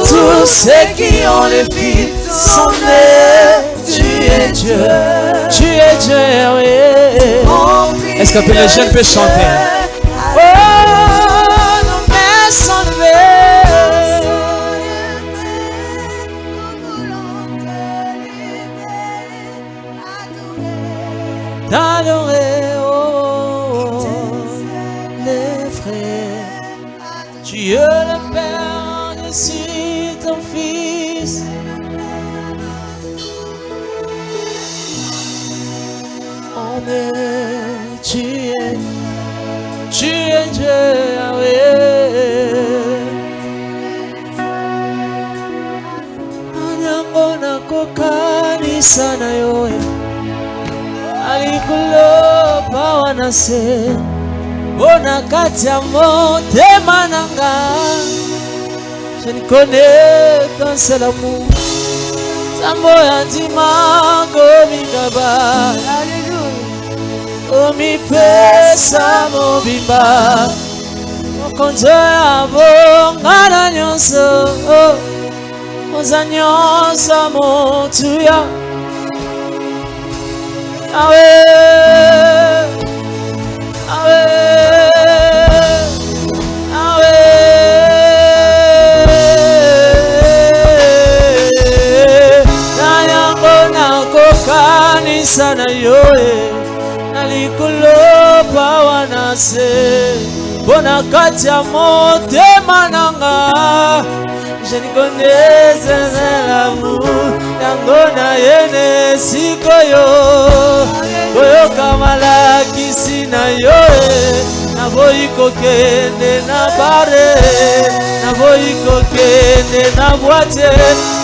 tous ceux qui ont le Fils sont nés. Tu es Dieu. Tu es Dieu, oui. Est-ce que les jeunes peuvent chanter? Oh, nos mains sont levées. D'adorer, oh, les frères. Dieu le Père, Jésus ton Fils. On est, tu es Dieu, Yahweh. Anyango na kokanisa na yoe. Alikulo pawana se. Bona kati ya motema nanga. Je ne connais qu'un seul amour. Sambo ya ndima komikaba. Omipesa mobimba. Mokonzo ya bongana nyonso. Oza nyonso motuya. Awe. Sana yoe nalikulo pawanase bona kati ya motema nanga je ne connais l'amour yango na yene sikoyo koyoka malakisi na yoe naboyi kokende na bare naboyi kokende na boite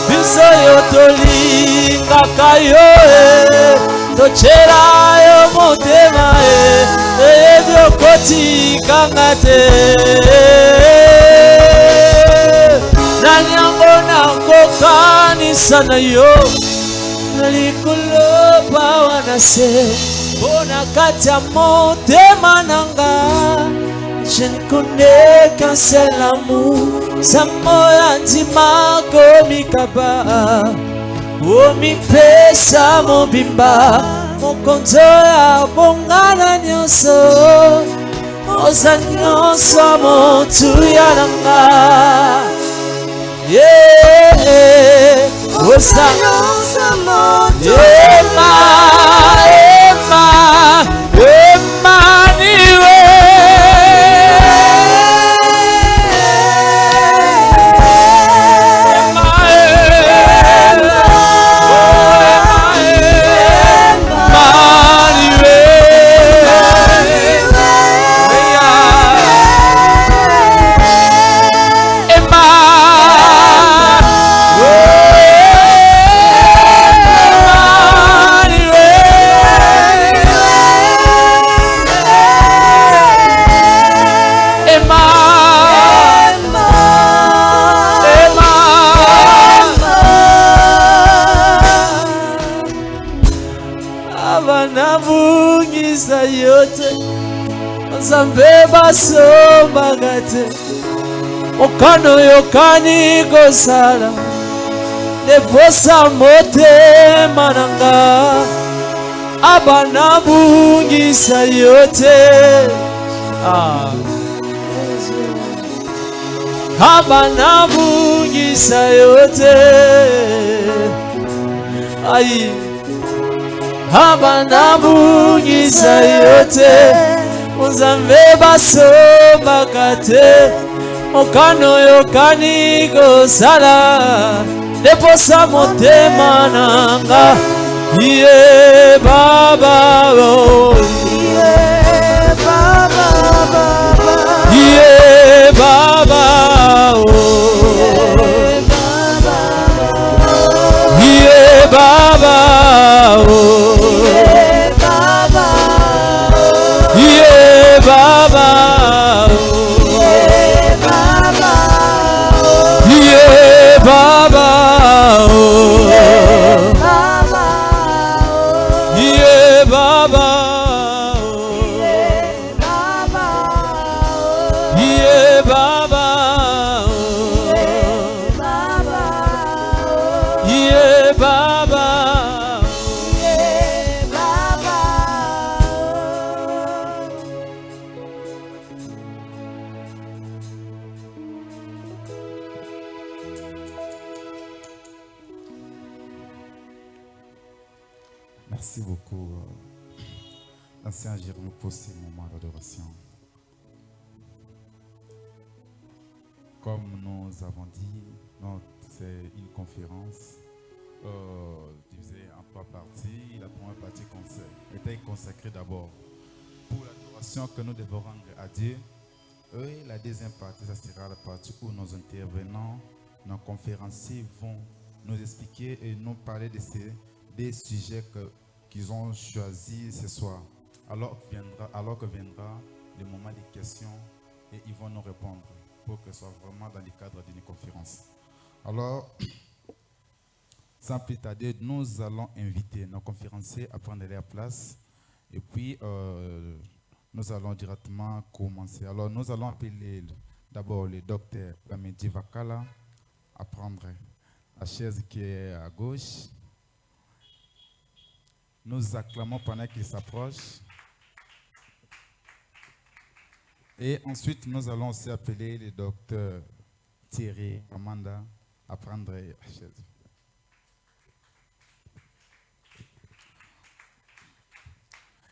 biso yo tolingaka yoe tochera yo motema eyebi okotikanga te nani yango nakokanisa na yo nalikolo pawana se bona kati ya motema nanga je ne connais qu'un seul amour samo ya ndima komikaba omipesa mobimba mokonzo ya bongana nyonso oza nyonso motuya nanga oza nyonso motuya Emmanuel. Nzambe basombaga te okano yokani kosala neposa motema nanga abana bungisa yo te abana bungisa yo te ai abana bungisa yo te Nzambe basombaga te okano yokani kosala neposa motema nanga Iye Baba Iye Baba Iye Baba Iye Baba Baba, yeah, Baba, yeah, Baba, yeah, Baba, Merci beaucoup, ancien Jérôme, pour ce moment d'adoration. Comme nous avons dit, c'est une conférence divisée en trois parties. La première partie était consacrée d'abord pour l'adoration que nous devons rendre à Dieu. Et la deuxième partie, ça sera la partie où nos intervenants, nos conférenciers vont nous expliquer et nous parler des sujets qu'ils ont choisis ce soir. Alors que viendra le moment des questions et ils vont nous répondre pour que ce soit vraiment dans le cadre d'une conférence. Alors, sans plus tarder, nous allons inviter nos conférenciers à prendre leur place et puis nous allons directement commencer. Alors, nous allons appeler d'abord le docteur Bamedi Vakala à prendre la chaise qui est à gauche. Nous acclamons pendant qu'il s'approche. Et ensuite, nous allons aussi appeler le docteur Thierry Amanda à prendre la chaise.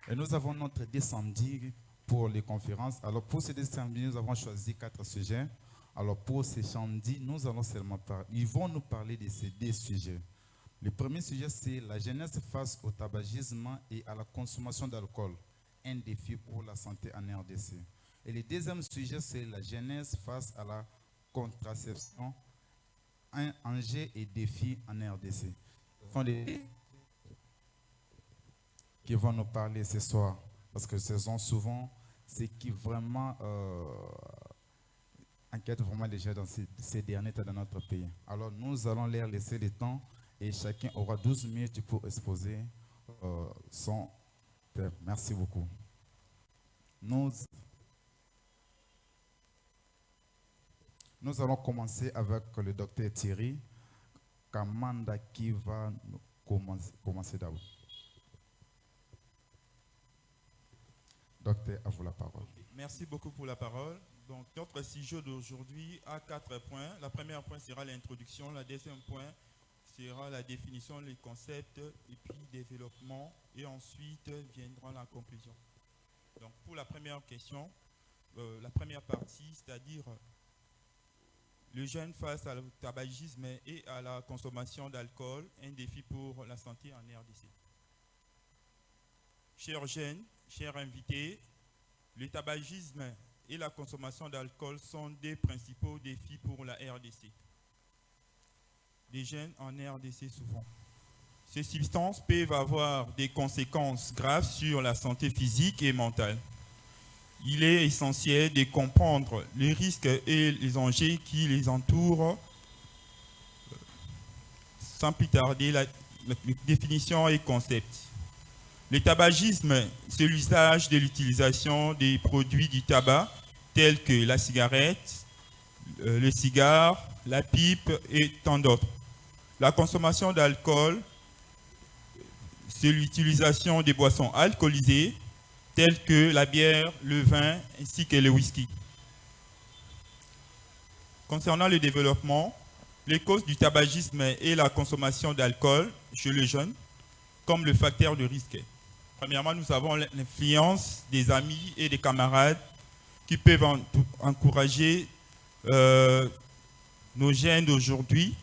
Et nous avons notre décendy pour les conférences. Alors pour ce décendy, nous avons choisi 4 sujets. Alors pour ces samedis, nous allons seulement parler. Ils vont nous parler de ces 2 sujets. Le premier sujet, c'est la jeunesse face au tabagisme et à la consommation d'alcool, un défi pour la santé en RDC. Et le deuxième sujet, c'est la jeunesse face à la contraception, un enjeu et défi en RDC. Ce sont les qui vont nous parler ce soir, parce que ce sont souvent ceux qui vraiment inquiètent vraiment les gens dans ces derniers temps dans notre pays. Alors nous allons leur laisser le temps et chacun aura 12 minutes pour exposer son thème. Merci beaucoup. Nous allons commencer avec le docteur Thierry Kamanda qui va commencer d'abord. Docteur, à vous la parole. Merci beaucoup pour la parole. Donc, notre sujet d'aujourd'hui a 4 points. La première point sera l'introduction. La deuxième point sera la définition, les concepts et puis développement. Et ensuite viendra la conclusion. Donc, pour la première question, la première partie, c'est-à-dire le jeune face au tabagisme et à la consommation d'alcool, un défi pour la santé en RDC. Chers jeunes, chers invités, le tabagisme et la consommation d'alcool sont des principaux défis pour la RDC. Les jeunes en RDC souvent. Ces substances peuvent avoir des conséquences graves sur la santé physique et mentale. Il est essentiel de comprendre les risques et les enjeux qui les entourent. Sans plus tarder, la définition et concept. Le tabagisme, c'est l'usage de l'utilisation des produits du tabac tels que la cigarette, le cigare, la pipe et tant d'autres. La consommation d'alcool, c'est l'utilisation des boissons alcoolisées telles que la bière, le vin ainsi que le whisky. Concernant le développement, les causes du tabagisme et la consommation d'alcool chez les jeunes comme le facteur de risque. Premièrement, nous avons l'influence des amis et des camarades qui peuvent encourager nos jeunes d'aujourd'hui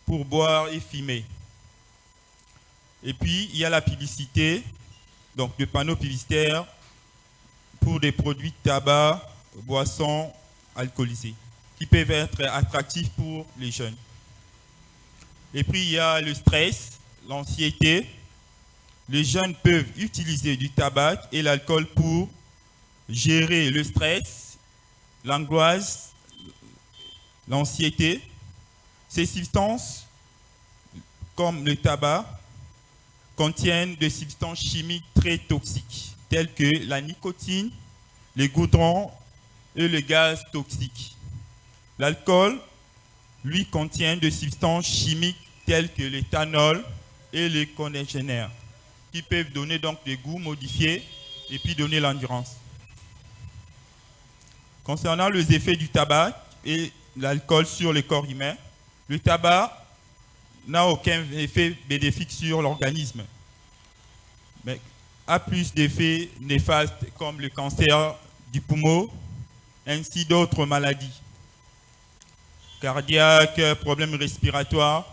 pour boire et fumer. Et puis, il y a la publicité, donc des panneaux publicitaires pour des produits de tabac, boissons alcoolisées, qui peuvent être attractifs pour les jeunes. Et puis, il y a le stress, l'anxiété. Les jeunes peuvent utiliser du tabac et l'alcool pour gérer le stress, l'angoisse, l'anxiété. Ces substances, comme le tabac, contiennent des substances chimiques très toxiques, telles que la nicotine, les goudrons et le gaz toxique. L'alcool, lui, contient des substances chimiques telles que l'éthanol et le congénère, qui peuvent donner donc des goûts modifiés et puis donner l'endurance. Concernant les effets du tabac et l'alcool sur le corps humain, le tabac n'a aucun effet bénéfique sur l'organisme. mais a plus d'effets néfastes comme le cancer du poumon, ainsi d'autres maladies cardiaques, problèmes respiratoires.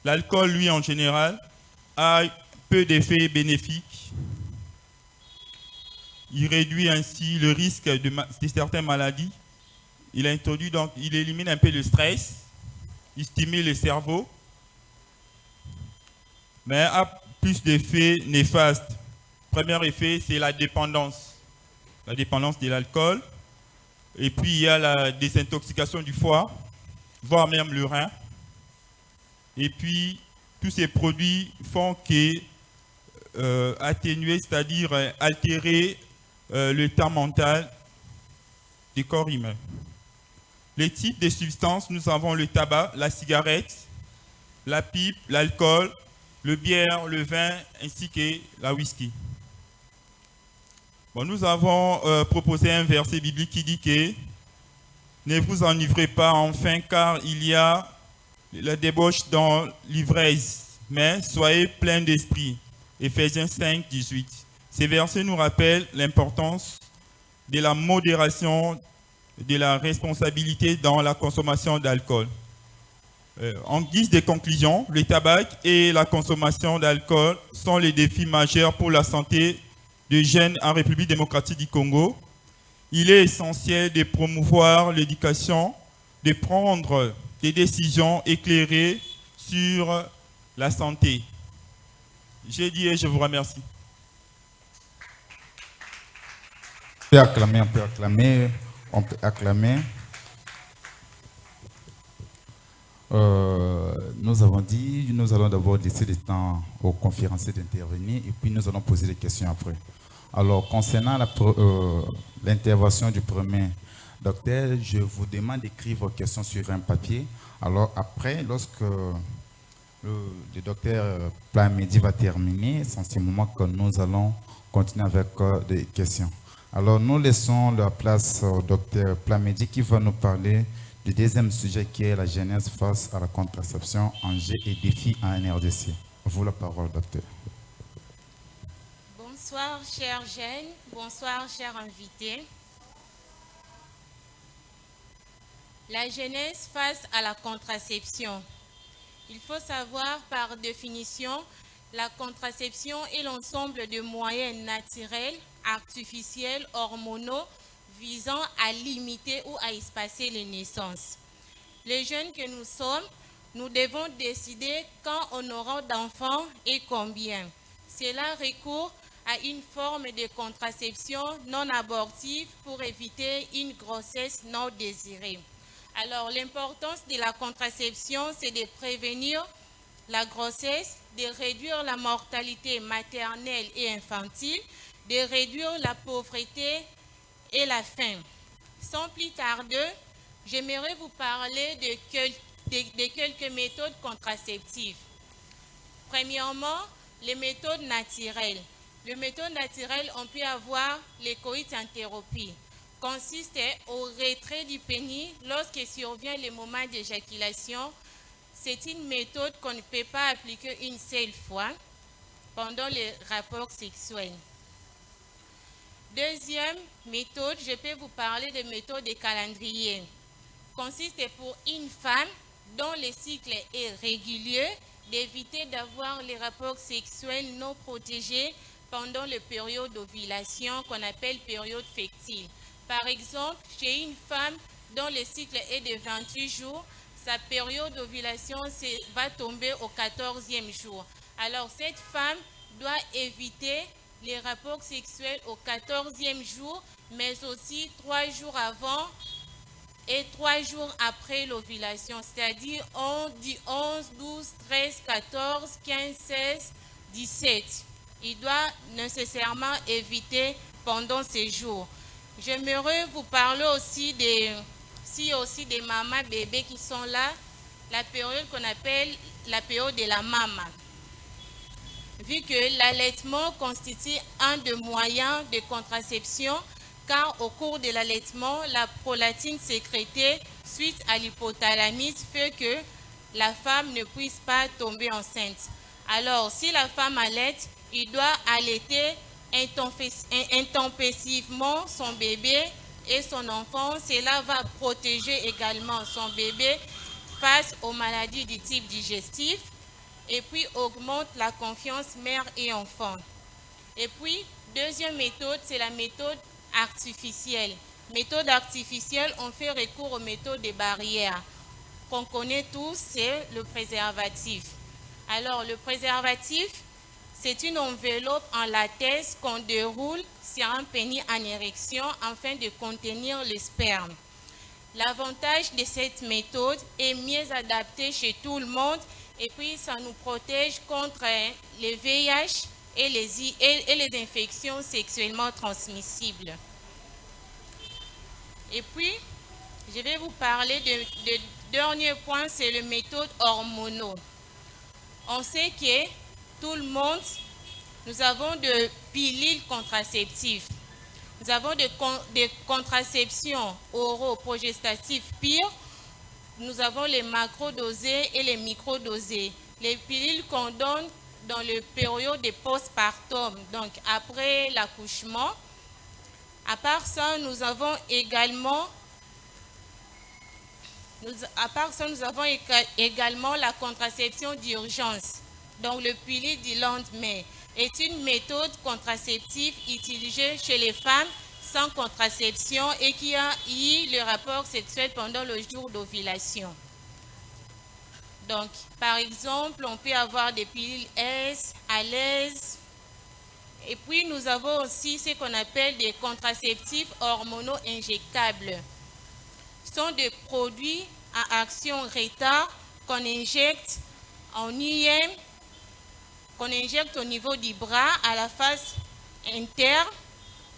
L'alcool, lui, en général, a peu d'effets bénéfiques. Il réduit ainsi le risque de certaines maladies. Il introduit donc, il élimine un peu le stress, il stimule le cerveau, mais a plus d'effets néfastes. Premier effet, c'est la dépendance de l'alcool. Et puis, il y a la désintoxication du foie, voire même le rein. Et puis, tous ces produits font atténuer, c'est-à-dire altérer l'état mental du corps humain. Les types de substances, nous avons le tabac, la cigarette, la pipe, l'alcool, le bière, le vin, ainsi que la whisky. Bon, nous avons proposé un verset biblique qui dit que ne vous enivrez pas enfin, car il y a la débauche dans l'ivresse, mais soyez pleins d'esprit. Éphésiens 5, 18. Ces versets nous rappellent l'importance de la modération, de la responsabilité dans la consommation d'alcool. En guise de conclusion, le tabac et la consommation d'alcool sont les défis majeurs pour la santé des jeunes en République démocratique du Congo. Il est essentiel de promouvoir l'éducation, de prendre des décisions éclairées sur la santé. J'ai dit et je vous remercie. On peut acclamer, on peut acclamer. Nous avons dit, nous allons d'abord laisser le temps aux conférenciers d'intervenir et puis nous allons poser des questions après. Alors, concernant l'intervention du premier docteur, je vous demande d'écrire vos questions sur un papier. Alors après, lorsque le docteur Plamedi va terminer, c'est en ce moment que nous allons continuer avec des questions. Alors, nous laissons la place au docteur Plamedi qui va nous parler du deuxième sujet qui est la jeunesse face à la contraception, enjeux et défis en RDC. À vous la parole, docteur. Bonsoir, chers jeunes. Bonsoir, chers invités. La jeunesse face à la contraception. Il faut savoir, par définition, la contraception est l'ensemble de moyens naturels, artificiels, hormonaux, visant à limiter ou à espacer les naissances. Les jeunes que nous sommes, nous devons décider quand on aura d'enfants et combien. Cela recourt à une forme de contraception non abortive pour éviter une grossesse non désirée. Alors, l'importance de la contraception, c'est de prévenir la grossesse, de réduire la mortalité maternelle et infantile, de réduire la pauvreté et la faim. Sans plus tarder, j'aimerais vous parler de quelques méthodes contraceptives. Premièrement, les méthodes naturelles. Les méthodes naturelles, on peut avoir les coït-interruptus, consiste au retrait du pénis lorsque survient le moment d'éjaculation. C'est une méthode qu'on ne peut pas appliquer une seule fois pendant les rapports sexuels. Deuxième méthode, je peux vous parler de méthode de calendrier. Consiste pour une femme dont le cycle est régulier d'éviter d'avoir les rapports sexuels non protégés pendant la période d'ovulation qu'on appelle période fertile. Par exemple, chez une femme dont le cycle est de 28 jours, sa période d'ovulation va tomber au 14e jour. Alors, cette femme doit éviter les rapports sexuels au 14e jour, mais aussi 3 jours avant et 3 jours après l'ovulation, c'est-à-dire 11, 12, 13, 14, 15, 16, 17. Il doit nécessairement éviter pendant ces jours. J'aimerais vous parler aussi des mamans bébés qui sont là, la période qu'on appelle la période de la maman. Vu que l'allaitement constitue un des moyens de contraception, car au cours de l'allaitement, la prolactine sécrétée suite à l'hypothalamus fait que la femme ne puisse pas tomber enceinte. Alors, si la femme allaite, il doit allaiter intempestivement son bébé et son enfant. Cela va protéger également son bébé face aux maladies du type digestif et puis augmente la confiance mère et enfant. Et puis, deuxième méthode, c'est la méthode artificielle. Méthode artificielle, on fait recours aux méthodes des barrières. Qu'on connaît tous, c'est le préservatif. Alors, le préservatif, c'est une enveloppe en latex qu'on déroule sur un pénis en érection afin de contenir le sperme. L'avantage de cette méthode est mieux adaptée chez tout le monde et puis ça nous protège contre les VIH et les infections sexuellement transmissibles. Et puis, je vais vous parler de dernier point, c'est la méthode hormonaux. On sait que tout le monde, nous avons des pilules contraceptives. Nous avons des contraceptions oro-progestatives pires. Nous avons les macrodosées et les microdosées. Les pilules qu'on donne dans le période de postpartum, donc après l'accouchement. À part ça, nous avons également la contraception d'urgence. Donc le pilule du lendemain est une méthode contraceptive utilisée chez les femmes sans contraception et qui a eu le rapport sexuel pendant le jour d'ovulation. Donc, par exemple, on peut avoir des pilules S, à l'aise. Et puis, nous avons aussi ce qu'on appelle des contraceptifs hormonaux injectables. Ce sont des produits à action retard qu'on injecte en IM, qu'on injecte au niveau du bras, à la face interne,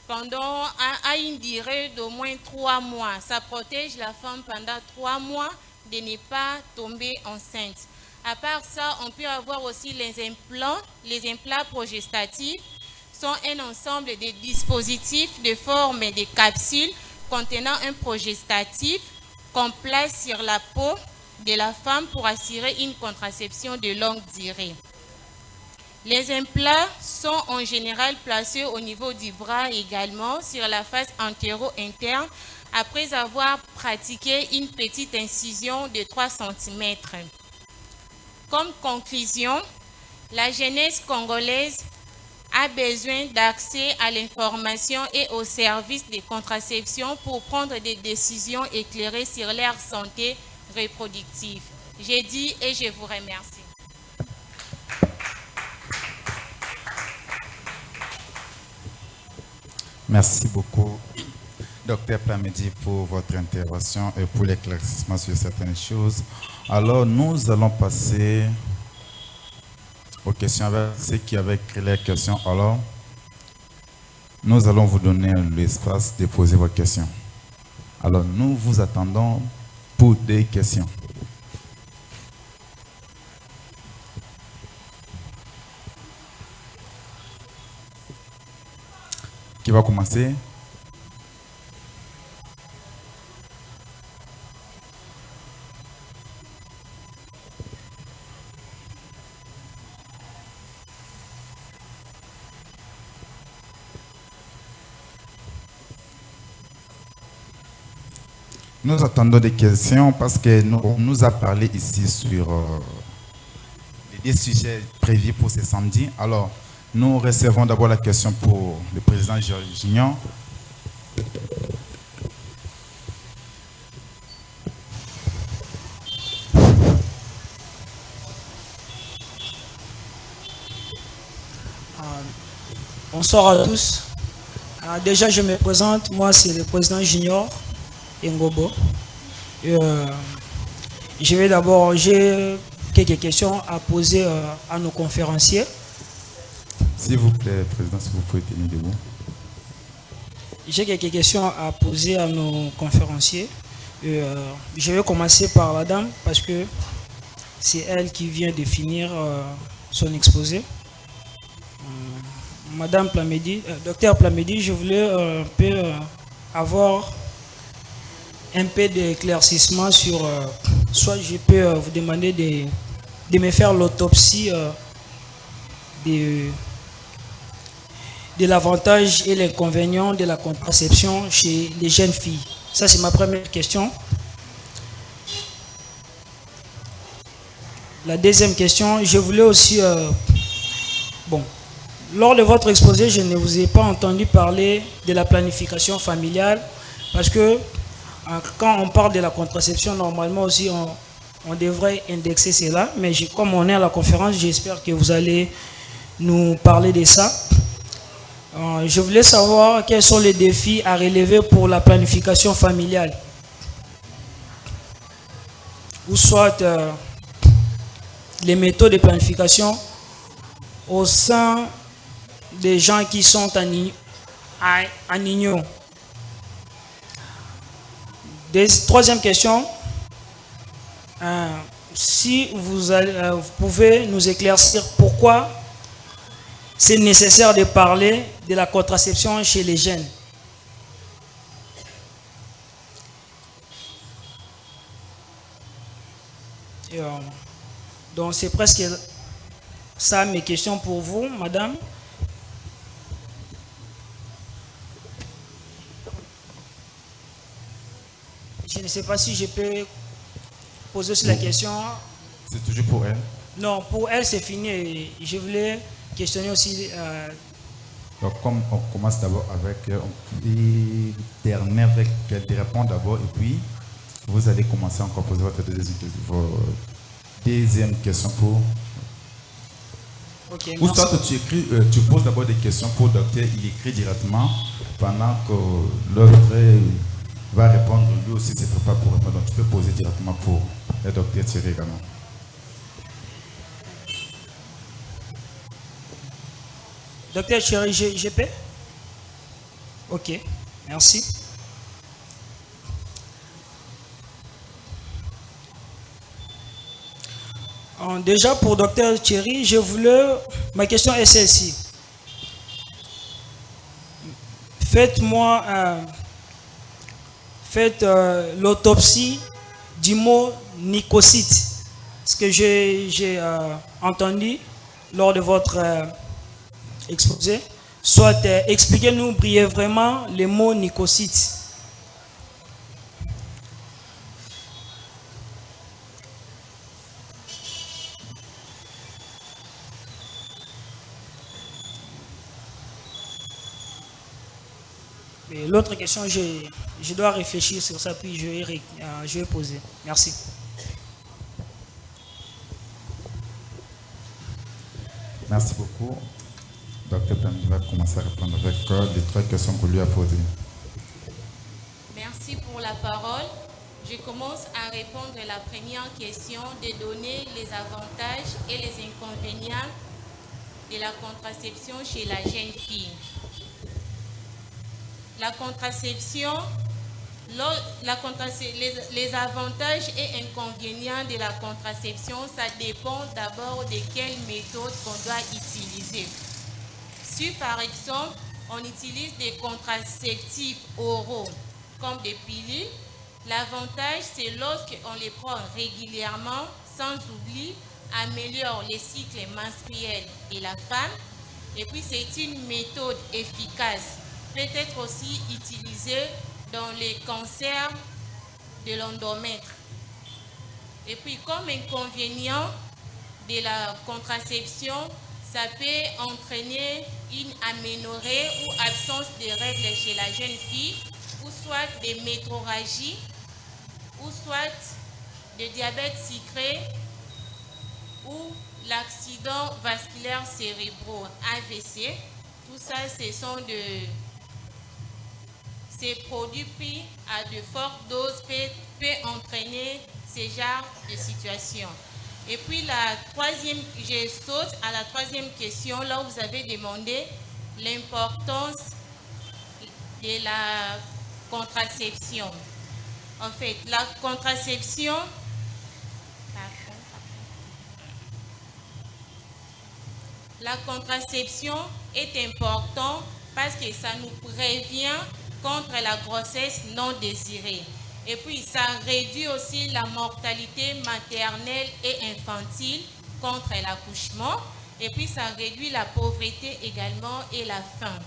pendant à une durée d'au moins 3 mois. Ça protège la femme pendant 3 mois de ne pas tomber enceinte. À part ça, on peut avoir aussi les implants. Les implants progestatifs sont un ensemble de dispositifs de forme de capsules contenant un progestatif qu'on place sur la peau de la femme pour assurer une contraception de longue durée. Les implants sont en général placés au niveau du bras également, sur la face antéro-interne, après avoir pratiqué une petite incision de 3 cm. Comme conclusion, la jeunesse congolaise a besoin d'accès à l'information et aux services de contraception pour prendre des décisions éclairées sur leur santé reproductive. J'ai dit et je vous remercie. Merci beaucoup, Dr Plamedi, pour votre intervention et pour l'éclaircissement sur certaines choses. Alors, nous allons passer aux questions avec ceux qui avaient créé les questions. Alors, nous allons vous donner l'espace de poser vos questions. Alors, nous vous attendons pour des questions. Qui va commencer? Nous attendons des questions parce que on nous a parlé ici sur les 2 sujets prévus pour ce samedi. Alors, nous recevons d'abord la question pour le président Junior. Bonsoir à tous. Déjà, je me présente. Moi, c'est le président Junior Ngobo. J'ai quelques questions à poser à nos conférenciers. S'il vous plaît, président, si vous pouvez tenir debout. J'ai quelques questions à poser à nos conférenciers. Je vais commencer par la dame parce que c'est elle qui vient de finir son exposé. Madame Plamedi, docteur Plamedi, je voulais un peu avoir un peu d'éclaircissement sur, soit je peux vous demander de me faire l'autopsie de de l'avantage et l'inconvénient de la contraception chez les jeunes filles. Ça, c'est ma première question. La deuxième question, je voulais aussi... lors de votre exposé, je ne vous ai pas entendu parler de la planification familiale parce que quand on parle de la contraception, normalement aussi, on devrait indexer cela. Mais comme on est à la conférence, j'espère que vous allez nous parler de ça. Je voulais savoir quels sont les défis à relever pour la planification familiale. Ou soit les méthodes de planification au sein des gens qui sont en union. Troisième question, si vous pouvez nous éclaircir pourquoi c'est nécessaire de parler de la contraception chez les jeunes. Donc c'est presque ça mes questions pour vous, madame. Je ne sais pas si je peux poser aussi la question. C'est toujours pour elle? Non, pour elle c'est fini. Je voulais questionner aussi. Donc comme on commence d'abord avec, on termine avec qu'elle répond d'abord et puis vous allez commencer encore à poser votre deuxième question pour... Okay, ou soit tu poses d'abord des questions pour le docteur, il écrit directement pendant que l'autre va répondre lui aussi c'est pas pour répondre. Donc tu peux poser directement pour le docteur Thierry également. Docteur Thierry GP? Ok, merci. Déjà pour docteur Thierry, ma question est celle-ci. Faites l'autopsie du mot nicocyte. Ce que j'ai entendu lors de votre exposé. Soit expliquez-nous brièvement le mot nicocyte. L'autre question, je dois réfléchir sur ça, puis je vais poser. Merci. Merci beaucoup. Docteur Pamela va commencer à répondre avec les 3 questions qu'on lui a posées. Merci pour la parole. Je commence à répondre à la première question de donner les avantages et les inconvénients de la contraception chez la jeune fille. La contraception, les avantages et inconvénients de la contraception, ça dépend d'abord de quelle méthode qu'on doit utiliser. Si par exemple, on utilise des contraceptifs oraux comme des pilules, l'avantage c'est lorsqu'on les prend régulièrement, sans oubli, améliore les cycles menstruels de la femme. Et puis c'est une méthode efficace, peut-être aussi utilisée dans les cancers de l'endomètre. Et puis comme inconvénient de la contraception, ça peut entraîner une aménorrhée ou absence de règles chez la jeune fille, ou soit des métrorragies, ou soit de diabète sucré, ou l'accident vasculaire cérébraux, AVC. Tout ça, ces produits pris à de fortes doses peut entraîner ce genre de situation. Et puis je saute à la troisième question, là où vous avez demandé l'importance de la contraception. En fait, la contraception, est importante parce que ça nous prévient contre la grossesse non désirée. Et puis, ça réduit aussi la mortalité maternelle et infantile contre l'accouchement. Et puis ça réduit la pauvreté également et la faim.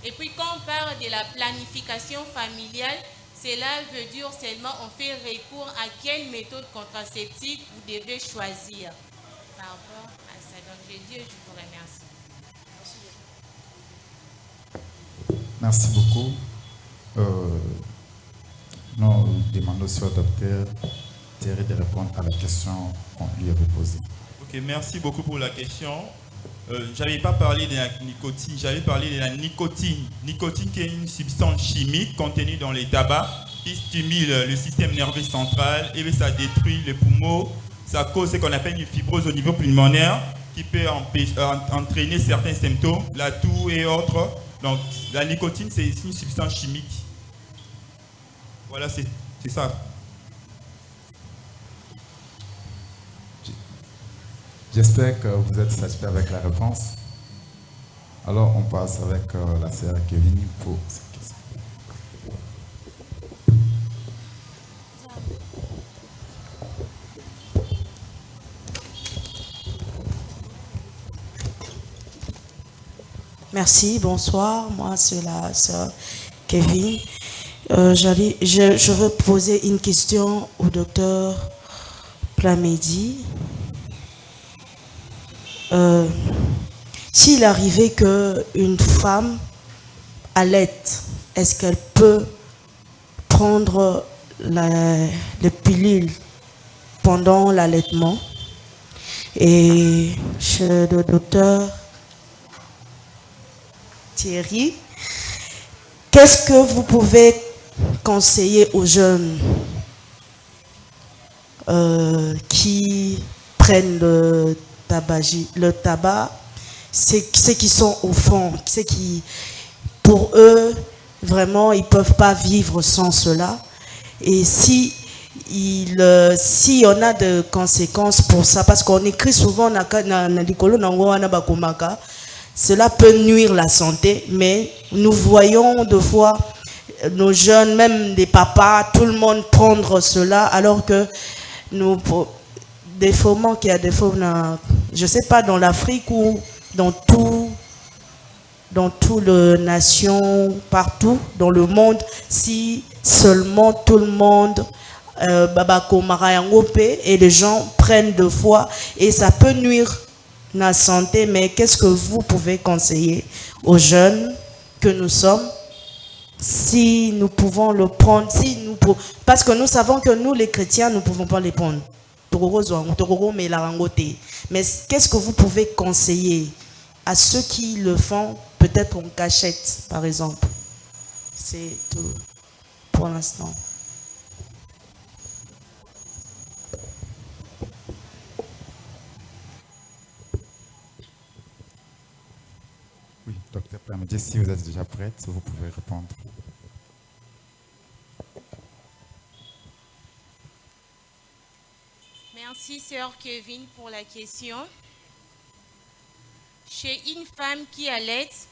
Et puis quand on parle de la planification familiale, cela veut dire seulement on fait recours à quelle méthode contraceptive vous devez choisir. Par rapport à ça, donc je vous remercie. Merci beaucoup. Nous demandons aussi au docteur Thierry de répondre à la question qu'on lui avait posée. Ok, merci beaucoup pour la question. Je n'avais pas parlé de la nicotine, j'avais parlé de la nicotine. Nicotine qui est une substance chimique contenue dans les tabacs qui stimule le système nerveux central et ça détruit les poumons. Ça cause ce qu'on appelle une fibrose au niveau pulmonaire qui peut entraîner certains symptômes, la toux et autres. Donc la nicotine, c'est une substance chimique. Voilà, c'est ça. J'espère que vous êtes satisfait avec la réponse. Alors, on passe avec la sœur Kevin pour cette question. Merci, bonsoir. Moi, c'est la sœur Kevin. Je veux poser une question au docteur Plamedi. S'il arrivait qu'une femme allaite, est-ce qu'elle peut prendre les pilules pendant l'allaitement? Et chez le docteur Thierry, qu'est-ce que vous pouvez conseiller aux jeunes qui prennent le tabac, ceux qui sont au fond, ceux qui, pour eux, vraiment, ils ne peuvent pas vivre sans cela. Et si on a de conséquences pour ça, parce qu'on écrit souvent cela peut nuire la santé, mais nous voyons de fois nos jeunes, même des papas, tout le monde prendre cela, alors que nous, des foments qu'il y a des foments, je ne sais pas, dans l'Afrique ou dans tout le nation, partout dans le monde, si seulement tout le monde et les gens prennent de foi, et ça peut nuire la santé, mais qu'est-ce que vous pouvez conseiller aux jeunes que nous sommes, si nous pouvons le prendre, parce que nous savons que nous les chrétiens, nous ne pouvons pas les prendre. Mais qu'est-ce que vous pouvez conseiller à ceux qui le font, peut-être en cachette, par exemple? C'est tout pour l'instant. Oui, docteur Plamedi, si vous êtes déjà prête, vous pouvez répondre. Merci, sœur Kevin, pour la question. Chez une femme qui allaite,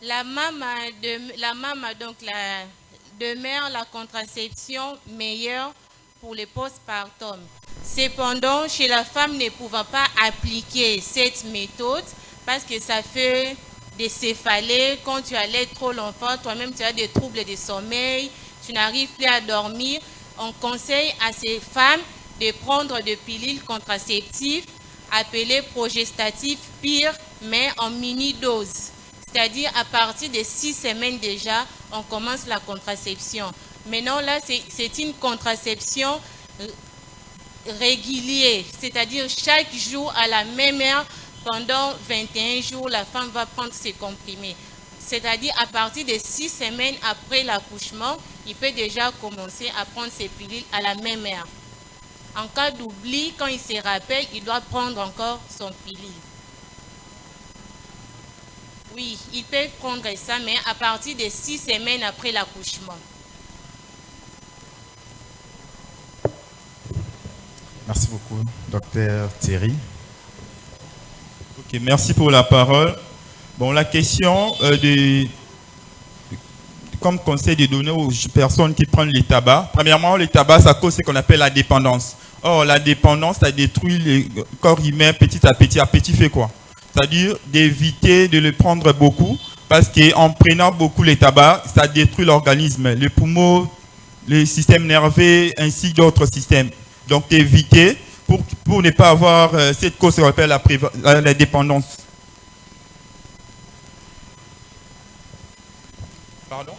la maman demeure la contraception meilleure pour les postpartum. Cependant, chez la femme ne pouvant pas appliquer cette méthode, parce que ça fait des céphalées, quand tu allaites trop l'enfant, toi-même tu as des troubles de sommeil, tu n'arrives plus à dormir, on conseille à ces femmes de prendre des pilules contraceptives appelées progestatives pires, mais en mini-dose. C'est-à-dire à partir de 6 semaines déjà, on commence la contraception. Maintenant là, c'est une contraception régulière, c'est-à-dire chaque jour à la même heure, pendant 21 jours, la femme va prendre ses comprimés. C'est-à-dire à partir de 6 semaines après l'accouchement, il peut déjà commencer à prendre ses pilules à la même heure. En cas d'oubli, quand il se rappelle, il doit prendre encore son pilule. Oui, il peut prendre ça, mais à partir de 6 semaines après l'accouchement. Merci beaucoup, docteur Thierry. Ok, merci pour la parole. Bon, la question comme conseil de donner aux personnes qui prennent les tabacs. Premièrement, les tabacs, ça cause ce qu'on appelle la dépendance. Or, la dépendance, ça détruit le corps humain petit à petit. À petit fait quoi? c'est-à-dire d'éviter de le prendre beaucoup, parce qu'en prenant beaucoup les tabacs, ça détruit l'organisme, les poumons, le système nerveux, ainsi que d'autres systèmes. Donc d'éviter pour ne pas avoir cette cause qu'on appelle la dépendance. Pardon?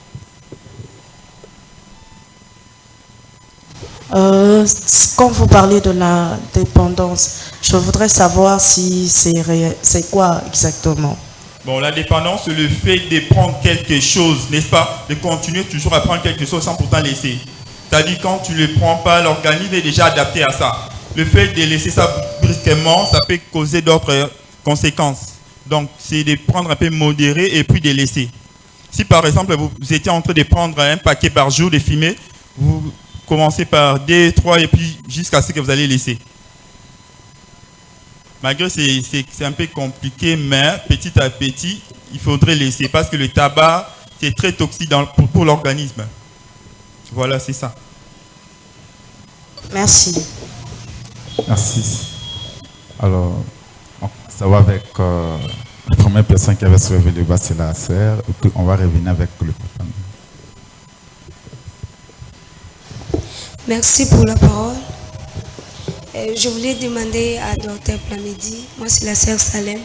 Quand vous parlez de la dépendance, je voudrais savoir si c'est quoi exactement. Bon, la dépendance, c'est le fait de prendre quelque chose, n'est-ce pas? De continuer toujours à prendre quelque chose sans pourtant laisser. C'est-à-dire quand tu ne le prends pas, l'organisme est déjà adapté à ça. Le fait de laisser ça brusquement, ça peut causer d'autres conséquences. Donc, c'est de prendre un peu modéré et puis de laisser. Si par exemple, vous étiez en train de prendre un paquet par jour de fumer, vous commencez par 2, 3 et puis jusqu'à ce que vous allez laisser. Malgré c'est un peu compliqué, mais petit à petit, il faudrait laisser parce que le tabac, c'est très toxique pour l'organisme. Voilà, c'est ça. Merci. Merci. Alors, ça va avec la première personne qui avait soulevé le bas, c'est la sœur. Et puis on va revenir avec le papa. Merci pour la parole. Je voulais demander à Dr Plamedi, moi c'est la sœur Salem.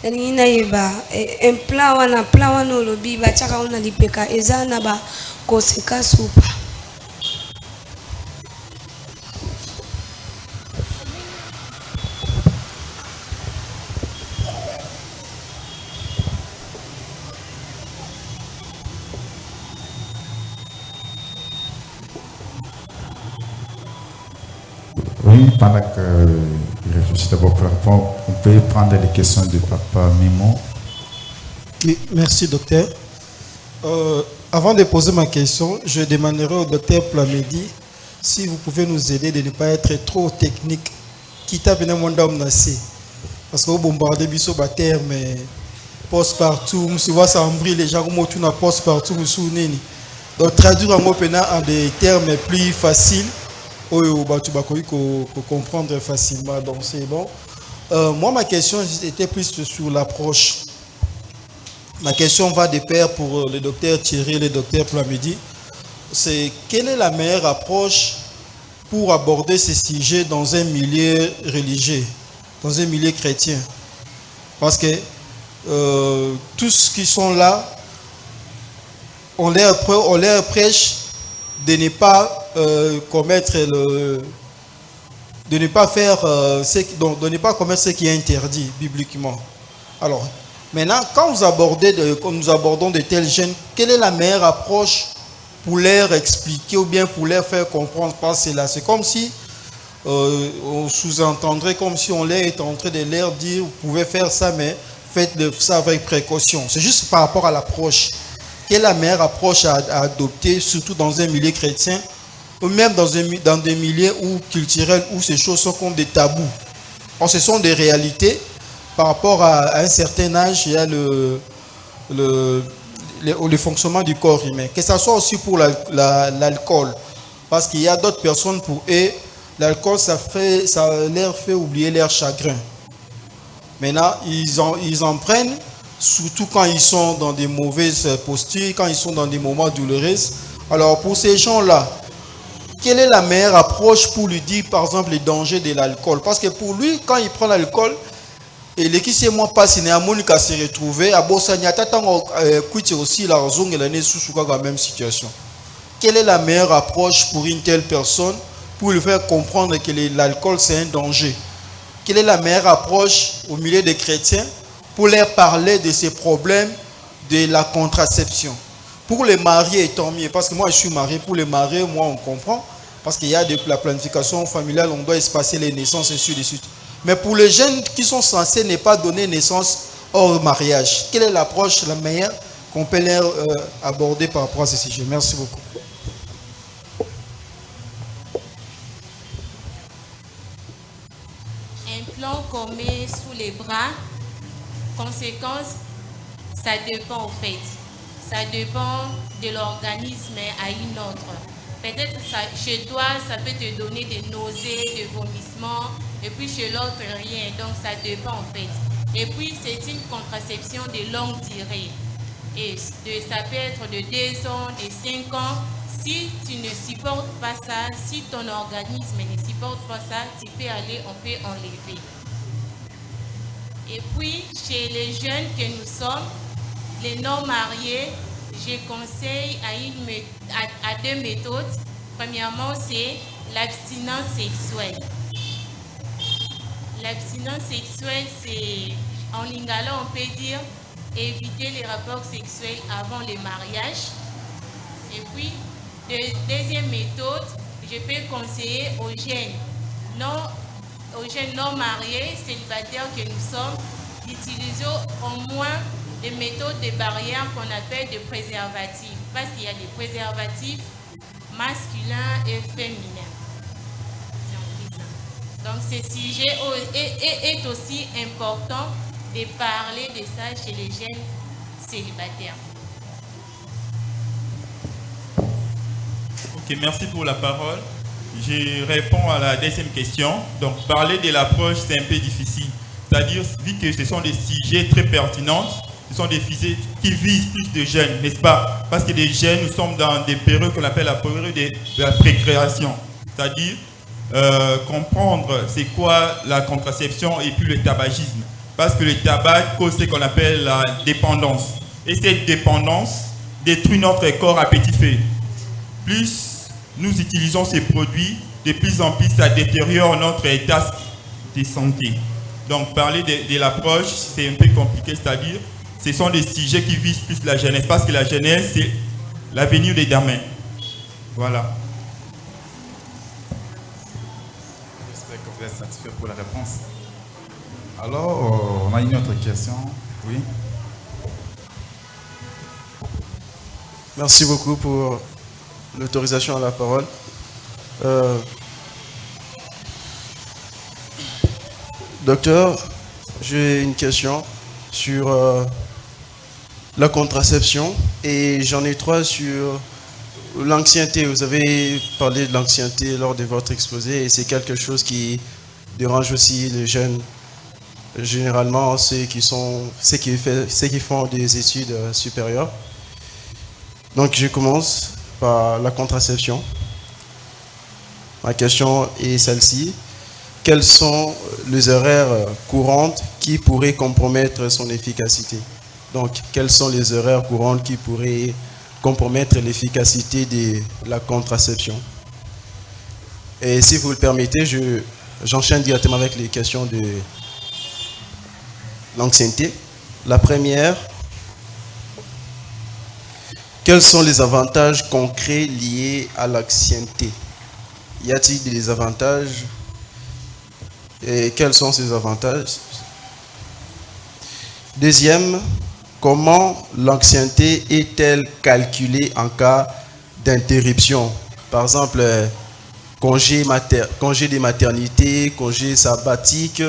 Un plan au lobby, on a l'IPK, et ça n'a pas conséquence ou pas. Oui, pendant que je réfléchis d'abord pour répondre, on peut prendre les questions de Papa Mimo. Oui, merci docteur. Avant de poser ma question, je demanderai au docteur Plamedi si vous pouvez nous aider de ne pas être trop technique. Quitte à venir mon dame nassé. Parce que vous bombardez biso terre, mais poste partout, si vous ça brille les gens comme tu n'as poste partout, vous souvenez. Donc traduire en des termes plus faciles. Tu vas comprendre facilement, donc c'est bon. Moi, ma question était plus sur l'approche. Ma question va de pair pour le docteur Thierry et le docteur Plamedi. C'est quelle est la meilleure approche pour aborder ces sujets dans un milieu religieux, dans un milieu chrétien? Parce que tous ceux qui sont là, on leur prêche de ne pas commettre de ne pas faire de ne pas commettre ce qui est interdit bibliquement. Alors maintenant, quand nous abordons de tels jeunes, quelle est la meilleure approche pour leur expliquer ou bien pour leur faire comprendre? Parce que là, c'est comme si on sous-entendrait comme si on leur était en train de leur dire vous pouvez faire ça, mais faites ça avec précaution. C'est juste par rapport à l'approche. Quelle est la meilleure approche à adopter, surtout dans un milieu chrétien, ou même dans des milieux culturels où ces choses sont comme des tabous? Ce sont des réalités. Par rapport à un certain âge, il y a le fonctionnement du corps humain. Que ce soit aussi pour l'alcool. Parce qu'il y a d'autres personnes, pour eux, l'alcool, ça leur fait oublier leur chagrin. Maintenant, ils en prennent, surtout quand ils sont dans des mauvaises postures, quand ils sont dans des moments douloureux. Alors, pour ces gens-là, quelle est la meilleure approche pour lui dire, par exemple, les dangers de l'alcool? Parce que pour lui, quand il prend l'alcool, et les qui c'est moi pas si Monica s'est retrouvé à Bossaniata aussi la raison et l'année sous la même situation. Quelle est la meilleure approche pour une telle personne pour lui faire comprendre que l'alcool c'est un danger? Quelle est la meilleure approche au milieu des chrétiens pour leur parler de ces problèmes de la contraception? Pour les mariés, tant mieux, parce que moi je suis marié. Pour les mariés, moi on comprend, parce qu'il y a de la planification familiale, on doit espacer les naissances et ainsi de suite. Mais pour les jeunes qui sont censés ne pas donner naissance hors mariage, quelle est l'approche la meilleure qu'on peut leur aborder par rapport à ce sujet? Merci beaucoup. Un plan qu'on met sous les bras, conséquence, ça dépend au fait. Ça dépend de l'organisme à une autre. Peut-être chez toi, ça peut te donner des nausées, des vomissements, et puis chez l'autre, rien. Donc, ça dépend en fait. Et puis, c'est une contraception de longue durée. Et ça peut être de 2 ans, de 5 ans. Si tu ne supportes pas ça, si ton organisme ne supporte pas ça, tu peux aller, on peut enlever. Et puis, chez les jeunes que nous sommes, les non-mariés, je conseille à 2 méthodes. Premièrement, c'est l'abstinence sexuelle. L'abstinence sexuelle, c'est, en lingala, on peut dire éviter les rapports sexuels avant le mariage. Et puis, deuxième méthode, je peux conseiller aux jeunes non mariés, célibataires que nous sommes, d'utiliser au moins des méthodes de barrière qu'on appelle des préservatifs. Parce qu'il y a des préservatifs masculins et féminins. Donc, ce sujet est aussi important de parler de ça chez les jeunes célibataires. Ok, merci pour la parole. Je réponds à la deuxième question. Donc, parler de l'approche, c'est un peu difficile. C'est-à-dire, vu que ce sont des sujets très pertinents, ce sont des sujets qui visent plus de jeunes, n'est-ce pas? Parce que les jeunes, nous sommes dans des périodes qu'on appelle la période de la précréation. C'est-à-dire, comprendre c'est quoi la contraception et puis le tabagisme. Parce que le tabac cause ce qu'on appelle la dépendance. Et cette dépendance détruit notre corps à petit feu. Plus nous utilisons ces produits, de plus en plus ça détériore notre état de santé. Donc parler de l'approche, c'est un peu compliqué, c'est-à-dire ce sont des sujets qui visent plus la jeunesse. Parce que la jeunesse, c'est l'avenir des demain. Voilà. J'espère que vous êtes satisfait pour la réponse. Alors, on a une autre question. Oui. Merci beaucoup pour l'autorisation à la parole. Docteur, j'ai une question sur la contraception et j'en ai 3 sur l'ancienneté. Vous avez parlé de l'ancienneté lors de votre exposé et c'est quelque chose qui dérange aussi les jeunes. Généralement, ceux qui font des études supérieures. Donc, je commence par la contraception. Ma question est celle-ci. Quelles sont les erreurs courantes qui pourraient compromettre son efficacité? Donc, quelles sont les erreurs courantes qui pourraient compromettre l'efficacité de la contraception? Et si vous le permettez, j'enchaîne directement avec les questions de l'ancienneté. La première, quels sont les avantages concrets liés à l'ancienneté? Y a-t-il des avantages? Et quels sont ces avantages? Deuxième, comment l'ancienneté est-elle calculée en cas d'interruption? Par exemple, congé de maternité, congé sabbatique,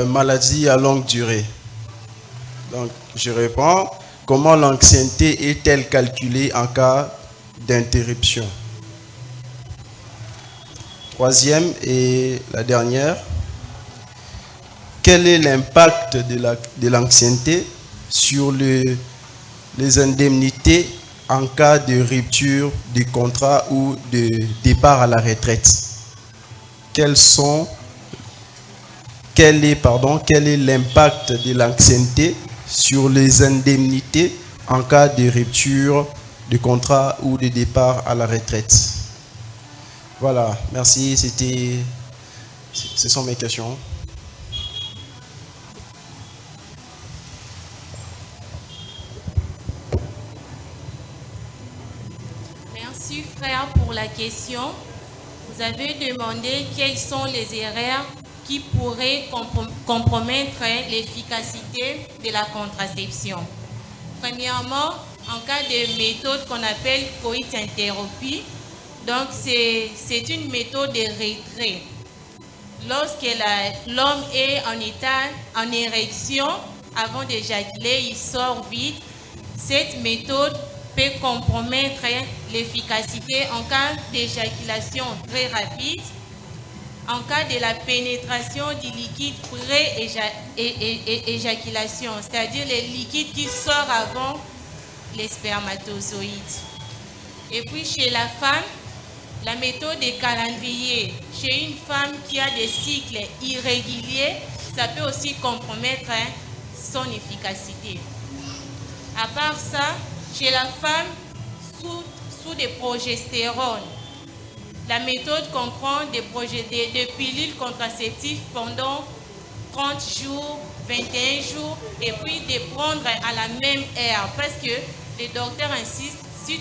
maladie à longue durée. Donc, je réponds, comment l'ancienneté est-elle calculée en cas d'interruption? Troisième et la dernière, quel est l'impact de l'ancienneté sur les indemnités en cas de rupture du contrat ou de départ à la retraite? Quel est l'impact de l'ancienneté sur les indemnités en cas de rupture de contrat ou de départ à la retraite? Voilà, merci, ce sont mes questions. Merci frère pour la question. Vous avez demandé quelles sont les erreurs qui pourraient compromettre l'efficacité de la contraception. Premièrement, en cas de méthode qu'on appelle coït interrompu, donc c'est une méthode de retrait. Lorsque l'homme est en érection, avant d'éjaculer, il sort vite. Cette méthode peut compromettre l'efficacité en cas d'éjaculation très rapide. en cas de la pénétration du liquide pré-éjaculation, c'est-à-dire le liquide qui sort avant les spermatozoïdes. Et puis chez la femme, la méthode des calendriers. Chez une femme qui a des cycles irréguliers, ça peut aussi compromettre son efficacité. À part ça, chez la femme, sous des progestérones, la méthode comprend des pilules contraceptives pendant 30 jours, 21 jours, et puis de prendre à la même heure, parce que les docteurs insistent, si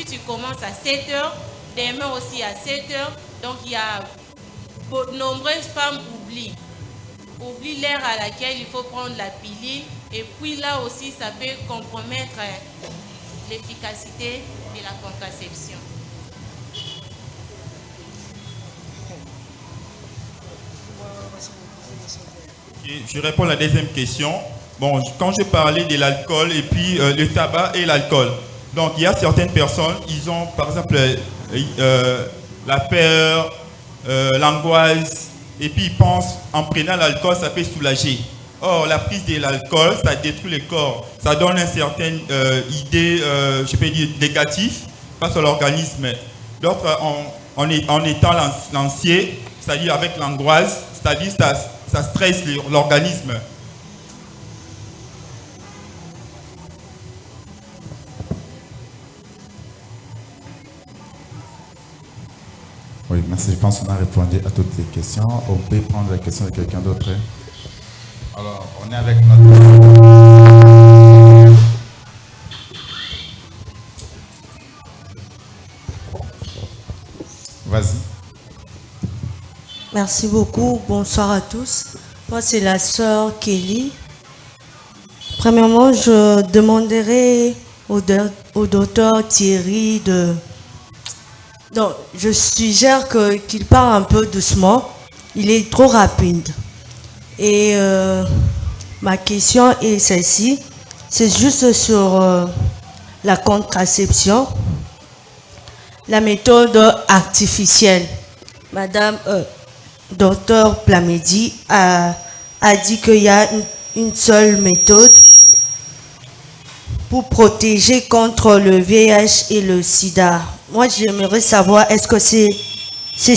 tu commences à 7 heures, demain aussi à 7 heures, donc il y a de nombreuses femmes oublient l'heure à laquelle il faut prendre la pilule, et puis là aussi ça peut compromettre l'efficacité de la contraception. Je réponds à la deuxième question. Bon, quand je parlais de l'alcool et puis le tabac et l'alcool, donc il y a certaines personnes, ils ont par exemple la peur, l'angoisse, et puis ils pensent en prenant l'alcool ça peut soulager. Or, la prise de l'alcool, ça détruit le corps, ça donne une certaine idée, je peux dire, négative face à l'organisme. D'autres, en étant lancier, c'est-à-dire avec l'angoisse, c'est-à-dire ça stresse l'organisme. Oui, merci. Je pense qu'on a répondu à toutes les questions. On peut prendre la question de quelqu'un d'autre. Alors, on est avec notre... Vas-y. Merci beaucoup. Bonsoir à tous. Moi, c'est la sœur Kelly. Premièrement, je demanderai au docteur Thierry de... Donc, je suggère qu'il parle un peu doucement. Il est trop rapide. Et ma question est celle-ci. C'est juste sur la contraception, la méthode artificielle. Madame docteur Plamedi a dit qu'il y a une seule méthode pour protéger contre le VIH et le sida. Moi, j'aimerais savoir, est-ce que c'est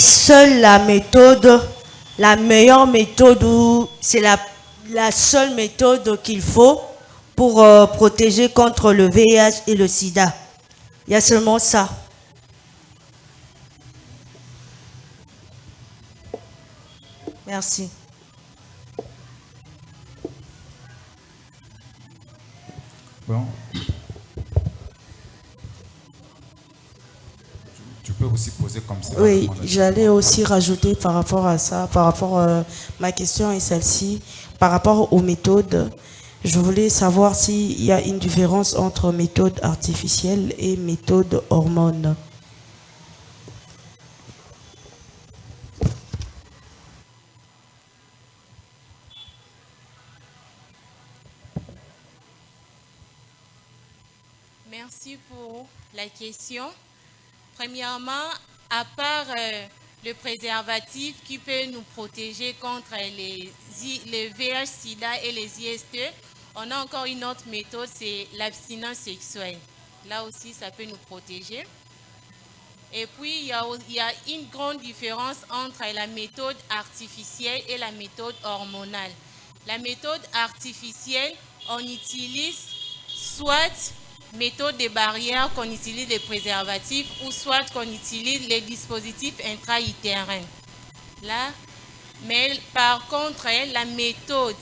seule la méthode, la meilleure méthode, ou c'est la seule méthode qu'il faut pour protéger contre le VIH et le sida? Il y a seulement ça. Merci. Bon. Tu peux aussi poser comme ça. Oui, j'allais aussi rajouter par rapport à ça, par rapport à ma question est celle-ci, par rapport aux méthodes. Je voulais savoir s'il y a une différence entre méthode artificielle et méthode hormone. Merci pour la question. Premièrement, à part le préservatif qui peut nous protéger contre les VIH-Sida et les IST, on a encore une autre méthode, c'est l'abstinence sexuelle. Là aussi, ça peut nous protéger. Et puis, il y a une grande différence entre la méthode artificielle et la méthode hormonale. La méthode artificielle, on utilise soit méthode de barrière, qu'on utilise les préservatifs, ou soit qu'on utilise les dispositifs intra-utérins. Là, mais par contre, la méthode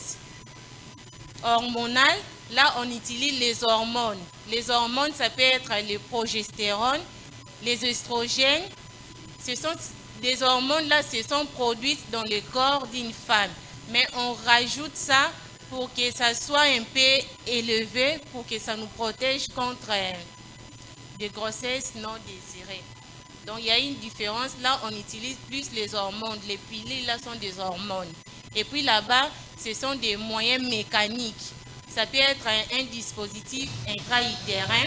hormonale, là, on utilise les hormones. Les hormones, ça peut être le progestérone, les œstrogènes. Ce sont des hormones, là, se sont produites dans le corps d'une femme. Mais on rajoute ça pour que ça soit un peu élevé, pour que ça nous protège contre des grossesses non désirées. Donc il y a une différence. Là, on utilise plus les hormones. Les pilules, là, sont des hormones. Et puis là-bas, ce sont des moyens mécaniques. Ça peut être un dispositif intra-utérin,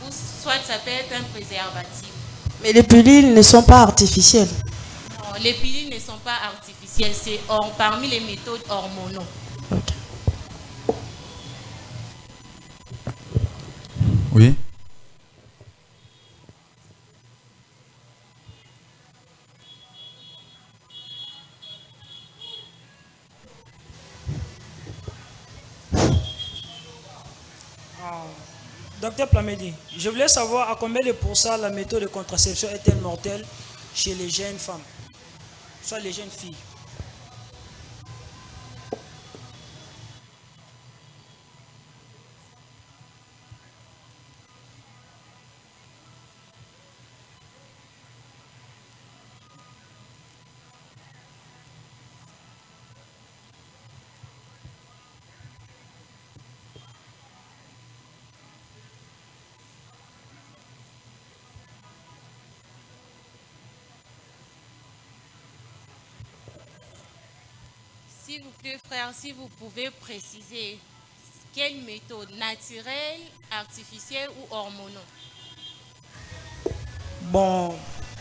ou soit ça peut être un préservatif. Mais les pilules ne sont pas artificielles. Non, les pilules ne sont pas artificielles, c'est parmi les méthodes hormonaux. Oui. Docteur Plamedi, je voulais savoir à combien de pourcents la méthode de contraception est-elle mortelle chez les jeunes femmes, soit les jeunes filles. S'il vous plaît, frère, si vous pouvez préciser quelle méthode, naturelle, artificielle ou hormonaux? Bon,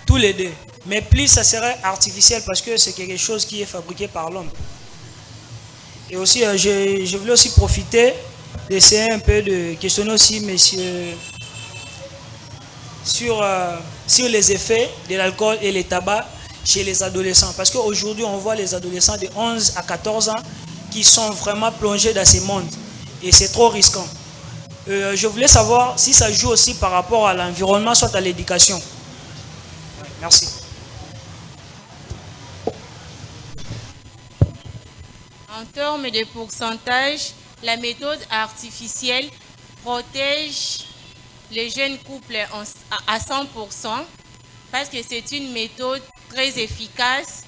tous les deux. Mais plus ça serait artificiel parce que c'est quelque chose qui est fabriqué par l'homme. Et aussi, je voulais aussi profiter d'essayer un peu de questionner aussi, messieurs, sur les effets de l'alcool et les tabacs chez les adolescents. Parce qu'aujourd'hui, on voit les adolescents de 11 à 14 ans qui sont vraiment plongés dans ces mondes. Et c'est trop risquant. Je voulais savoir si ça joue aussi par rapport à l'environnement, soit à l'éducation. Merci. En termes de pourcentage, la méthode artificielle protège les jeunes couples à 100% parce que c'est une méthode très efficace.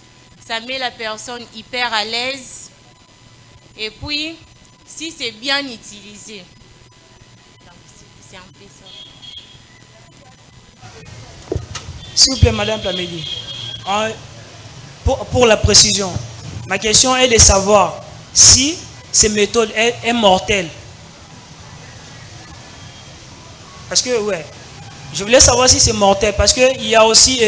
Ça met la personne hyper à l'aise. Et puis, si c'est bien utilisé, c'est un peu ça. S'il vous plaît, Madame Plamedi, pour la précision, ma question est de savoir si cette méthode est mortelle. Parce que, ouais, je voulais savoir si c'est mortel. Parce qu'il y a aussi,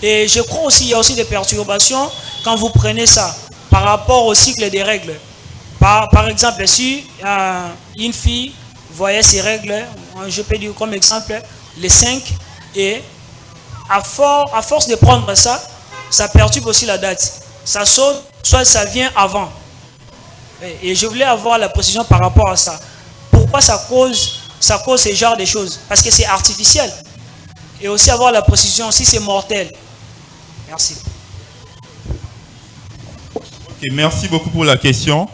et je crois aussi, il y a aussi des perturbations quand vous prenez ça par rapport au cycle des règles. Par exemple, si une fille voyait ses règles, je peux dire comme exemple, les 5, et à force de prendre ça, ça perturbe aussi la date. Ça saute, soit ça vient avant. Et je voulais avoir la précision par rapport à ça. Pourquoi ça cause ce genre de choses? Parce que c'est artificiel. Et aussi avoir la précision si c'est mortel. Merci. Ok, merci beaucoup pour la question.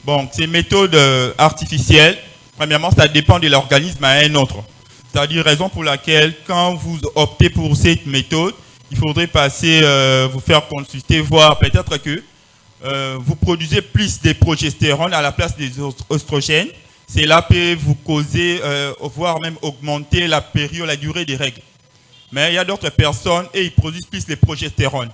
Bon, ces méthodes artificielles, premièrement, ça dépend de l'organisme à un autre. C'est-à-dire raison pour laquelle, quand vous optez pour cette méthode, il faudrait passer, vous faire consulter, voir peut-être que vous produisez plus de progestérone à la place des oestrogènes. Cela peut vous causer, voire même augmenter la durée des règles. Mais il y a d'autres personnes et ils produisent plus les progestérone.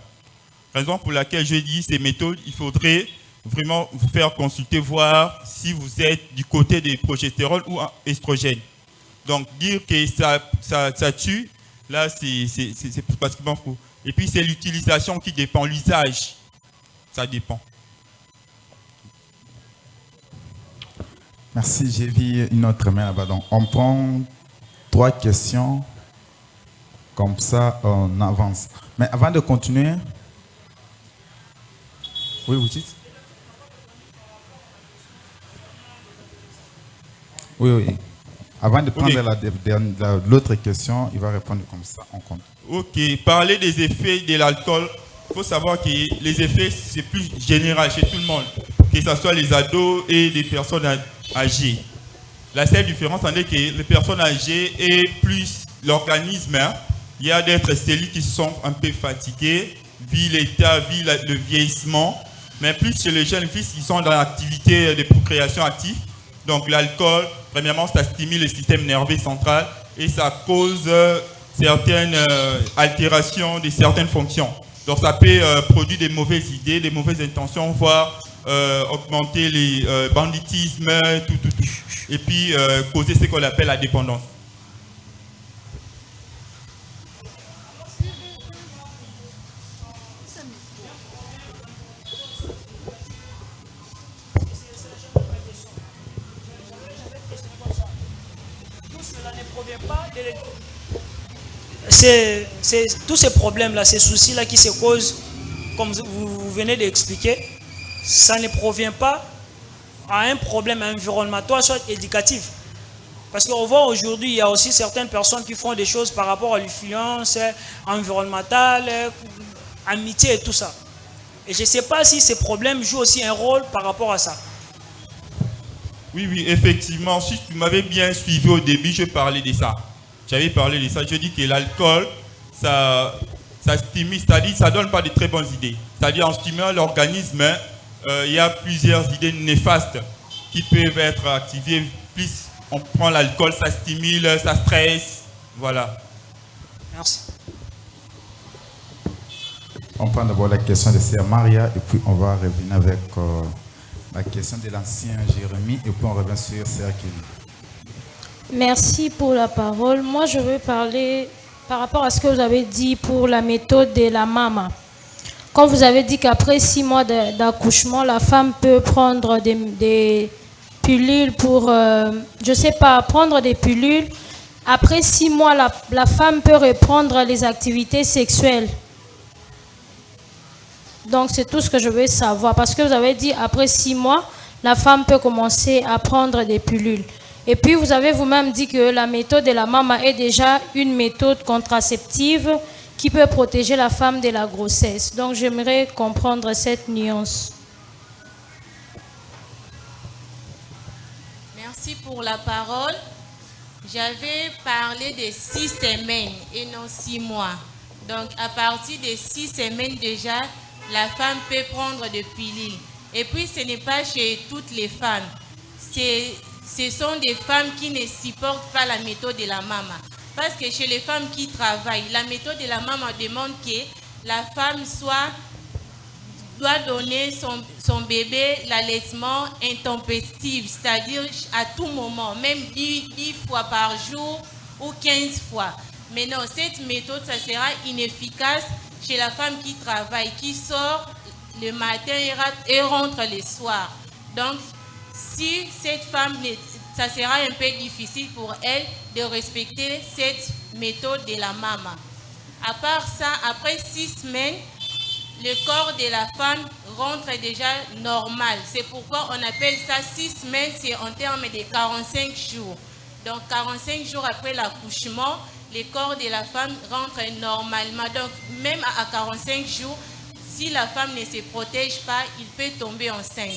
Raison pour laquelle je dis ces méthodes, il faudrait vraiment vous faire consulter, voir si vous êtes du côté des progestérone ou estrogène. Donc dire que ça tue, là c'est pratiquement faux. Et puis c'est l'utilisation qui dépend, l'usage, ça dépend. Merci, j'ai vu une autre main là-bas. Donc, on prend 3 questions, comme ça on avance. Mais avant de continuer, oui, vous dites? Oui, oui. Avant de prendre l'autre question, il va répondre comme ça, on compte. Ok, parler des effets de l'alcool, il faut savoir que les effets, c'est plus général chez tout le monde, que ce soit les ados et les personnes âgées. La seule différence, c'est que les personnes âgées et plus l'organisme, il y a d'autres cellules qui sont un peu fatiguées, vu l'état, vu le vieillissement, mais plus chez les jeunes filles qui sont dans l'activité de procréation active. Donc l'alcool, premièrement, ça stimule le système nerveux central et ça cause certaines altérations de certaines fonctions. Donc ça peut produire des mauvaises idées, des mauvaises intentions, voire augmenter les banditismes, tout. Et puis causer ce qu'on appelle la dépendance. cela ne provient pas tous ces problèmes-là, ces soucis-là qui se causent, comme vous venez d'expliquer, ça ne provient pas à un problème environnemental, soit éducatif. Parce qu'on voit aujourd'hui, il y a aussi certaines personnes qui font des choses par rapport à l'influence environnementale, amitié et tout ça. Et je ne sais pas si ces problèmes jouent aussi un rôle par rapport à ça. Oui, oui, effectivement. Si tu m'avais bien suivi au début, je parlais de ça. J'avais parlé de ça. Je dis que l'alcool, ça stimule, c'est-à-dire ça ne donne pas de très bonnes idées. C'est-à-dire en stimulant l'organisme, il y a plusieurs idées néfastes qui peuvent être activées. Plus on prend l'alcool, ça stimule, ça stresse. Voilà. Merci. On prend d'abord la question de Sœur Maria et puis on va revenir avec la question de l'ancien Jérémie et puis on revient sur Sœur Kelly. Merci pour la parole. Moi, je veux parler par rapport à ce que vous avez dit pour la méthode de la mama. Quand vous avez dit qu'après 6 mois d'accouchement, la femme peut prendre des pilules pour, je ne sais pas, prendre des pilules. Après 6 mois, la femme peut reprendre les activités sexuelles. Donc, c'est tout ce que je veux savoir. Parce que vous avez dit, après 6 mois, la femme peut commencer à prendre des pilules. Et puis, vous avez vous-même dit que la méthode de la mama est déjà une méthode contraceptive qui peut protéger la femme de la grossesse. Donc, j'aimerais comprendre cette nuance. Merci pour la parole. J'avais parlé de 6 semaines et non 6 mois. Donc, à partir de 6 semaines déjà, la femme peut prendre des pilules. Et puis, ce n'est pas chez toutes les femmes. Ce sont des femmes qui ne supportent pas la méthode de la mama. Parce que chez les femmes qui travaillent, la méthode de la mama demande que la femme doit donner son bébé l'allaitement intempestif, c'est-à-dire à tout moment, même 10 fois par jour ou 15 fois. Mais non, cette méthode, ça sera inefficace chez la femme qui travaille, qui sort le matin et rentre le soir. Donc, si cette femme, ça sera un peu difficile pour elle de respecter cette méthode de la mama. À part ça, après 6 semaines, le corps de la femme rentre déjà normal. C'est pourquoi on appelle ça 6 semaines, c'est en termes de 45 jours. Donc 45 jours après l'accouchement, le corps de la femme rentre normalement. Donc même à 45 jours, si la femme ne se protège pas, il peut tomber enceinte.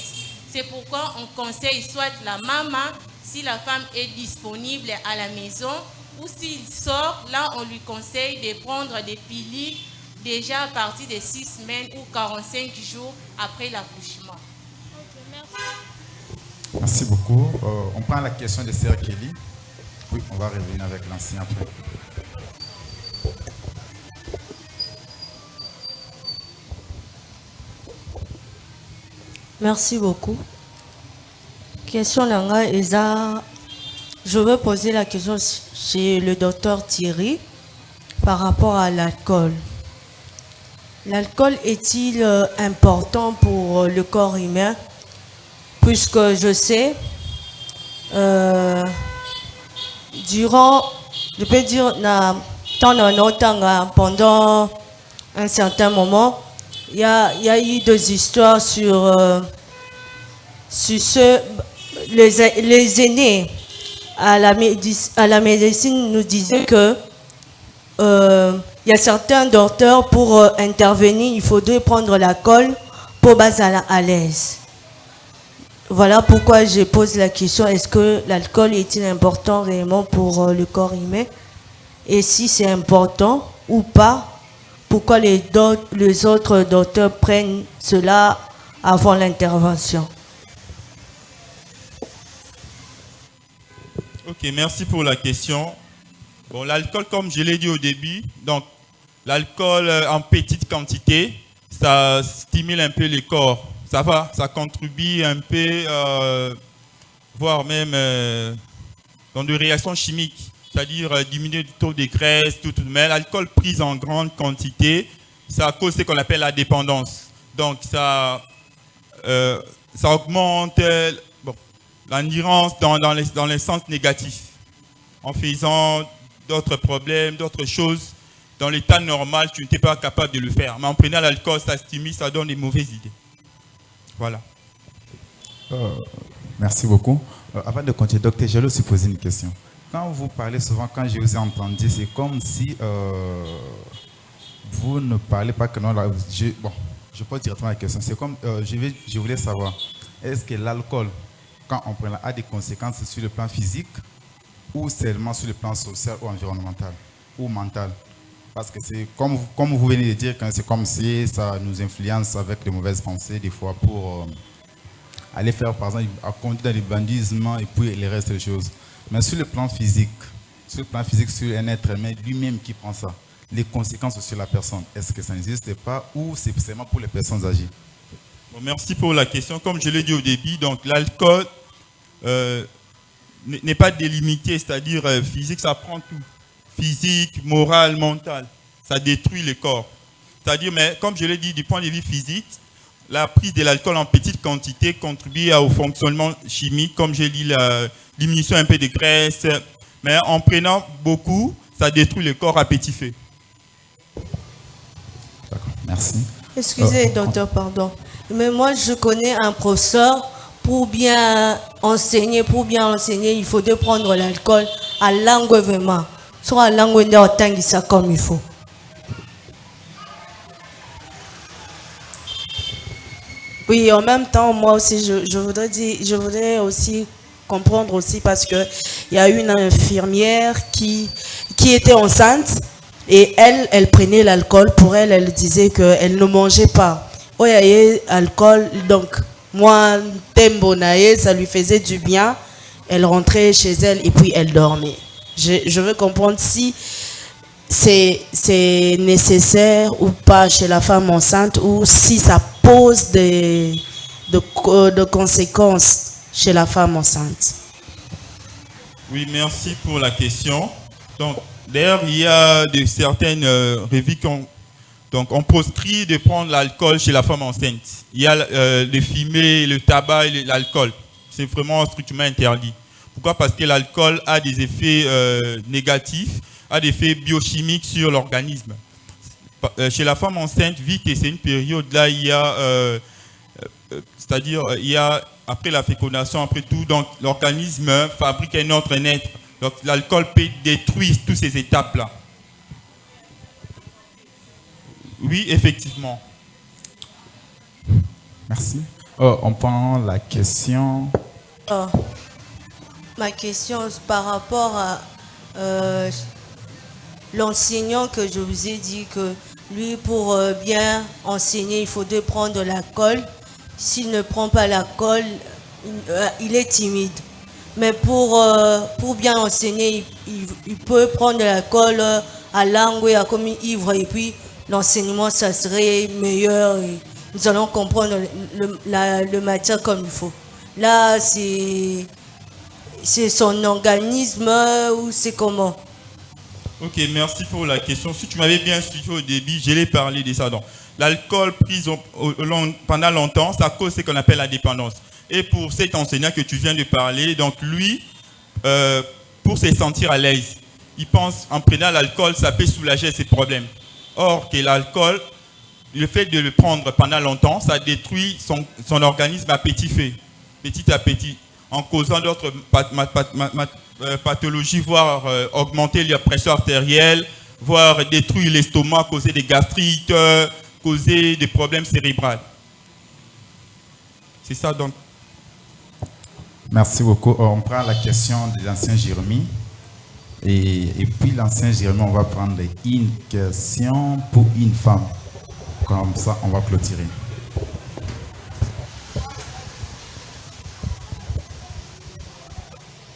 C'est pourquoi on conseille soit la maman, si la femme est disponible à la maison, ou s'il sort, là on lui conseille de prendre des pilules déjà à partir de 6 semaines ou 45 jours après l'accouchement. Merci beaucoup. On prend la question de Sœur Kelly. Oui, on va revenir avec l'ancien après. Merci beaucoup. Question Langa Eza. Je veux poser la question chez le docteur Thierry par rapport à l'alcool. L'alcool est-il important pour le corps humain? Puisque je sais, durant, je peux dire, pendant un certain moment, il y a eu des histoires sur les aînés à la médecine nous disaient que il y a certains docteurs pour intervenir, il faudrait prendre l'alcool pour baser à l'aise. Voilà pourquoi je pose la question, est-ce que l'alcool est-il important réellement pour le corps humain? Et si c'est important ou pas, pourquoi les autres docteurs prennent cela avant l'intervention? Ok, merci pour la question. Bon, l'alcool, comme je l'ai dit au début, donc l'alcool en petite quantité, ça stimule un peu le corps. Ça va, ça contribue un peu, voire même dans des réactions chimiques, c'est-à-dire diminuer le taux de graisse, tout. Mais l'alcool pris en grande quantité, ça cause ce qu'on appelle la dépendance. Donc ça augmente l'endurance dans les sens négatifs. en faisant d'autres problèmes, d'autres choses. Dans l'état normal, tu n'étais pas capable de le faire. Mais en prenant l'alcool, ça stimule, ça donne des mauvaises idées. Voilà. Merci beaucoup. Avant de continuer, docteur, je vais aussi poser une question. Quand vous parlez souvent, quand je vous ai entendu, c'est comme si vous ne parlez pas que non. Je pose directement la question. C'est comme, je voulais savoir, est-ce que l'alcool, quand on prend, a des conséquences sur le plan physique ou seulement sur le plan social ou environnemental ou mental? Parce que c'est comme vous venez de dire, c'est comme si ça nous influence avec de mauvaises pensées des fois pour aller faire, par exemple, à conduire dans le bandisme et puis les restes des choses. Mais sur le plan physique, sur un être humain lui-même qui prend ça, les conséquences sur la personne, est-ce que ça n'existe pas ou c'est seulement pour les personnes âgées? Bon, merci pour la question. Comme je l'ai dit au début, donc l'alcool n'est pas délimité, c'est-à-dire physique, ça prend tout. Physique, moral, mental, ça détruit le corps. C'est-à-dire, mais comme je l'ai dit, du point de vue physique, la prise de l'alcool en petite quantité contribue au fonctionnement chimique, comme j'ai dit, la diminution un peu de graisse. Mais en prenant beaucoup, ça détruit le corps à petit feu. D'accord, merci. Excusez, docteur, pardon. Mais moi, je connais un professeur, pour bien enseigner, il faudrait prendre l'alcool à langue vraiment. Soit à langue de ça comme il faut. Oui, en même temps, moi aussi, je voudrais aussi comprendre aussi parce que il y a une infirmière qui était enceinte et elle prenait l'alcool. Pour elle, elle disait qu'elle ne mangeait pas. Oh, il y a alcool, donc moi, tembonaye, ça lui faisait du bien. Elle rentrait chez elle et puis elle dormait. Je veux comprendre si c'est nécessaire ou pas chez la femme enceinte ou si ça pose de conséquences chez la femme enceinte. Oui, merci pour la question. Donc, d'ailleurs, il y a certaines revues qui ont proscrit de prendre l'alcool chez la femme enceinte. Il y a le fumer, le tabac et l'alcool. C'est vraiment strictement interdit. Pourquoi? Parce que l'alcool a des effets négatifs, a des effets biochimiques sur l'organisme. Chez la femme enceinte, vu que c'est une période là, il y a, c'est-à-dire, il y a, après la fécondation, après tout, donc l'organisme fabrique un autre être. Donc l'alcool peut détruire toutes ces étapes-là. Oui, effectivement. Merci. On prend la question. Ma question par rapport à l'enseignant que je vous ai dit que lui, pour bien enseigner, il faudrait prendre l'alcool. S'il ne prend pas l'alcool, il est timide. Mais pour bien enseigner, il peut prendre l'alcool à langue et à comme ivre et puis l'enseignement, ça serait meilleur. Et nous allons comprendre le matière comme il faut. Là, c'est son organisme ou c'est comment? Ok, merci pour la question. Si tu m'avais bien suivi au début, je l'ai parlé de ça. L'alcool pris pendant longtemps, ça cause ce qu'on appelle la dépendance. Et pour cet enseignant que tu viens de parler, donc lui, pour se sentir à l'aise, il pense en prenant l'alcool, ça peut soulager ses problèmes. Or que l'alcool, le fait de le prendre pendant longtemps, ça détruit son organisme à petit feu, petit à petit, en causant d'autres pathologies, voire augmenter la pression artérielle, voire détruire l'estomac, causer des gastrites, causer des problèmes cérébraux. C'est ça donc. Merci beaucoup. On prend la question de l'ancien Jérémie. Et puis l'ancien Jérémie, on va prendre une question pour une femme. Comme ça, on va clôturer.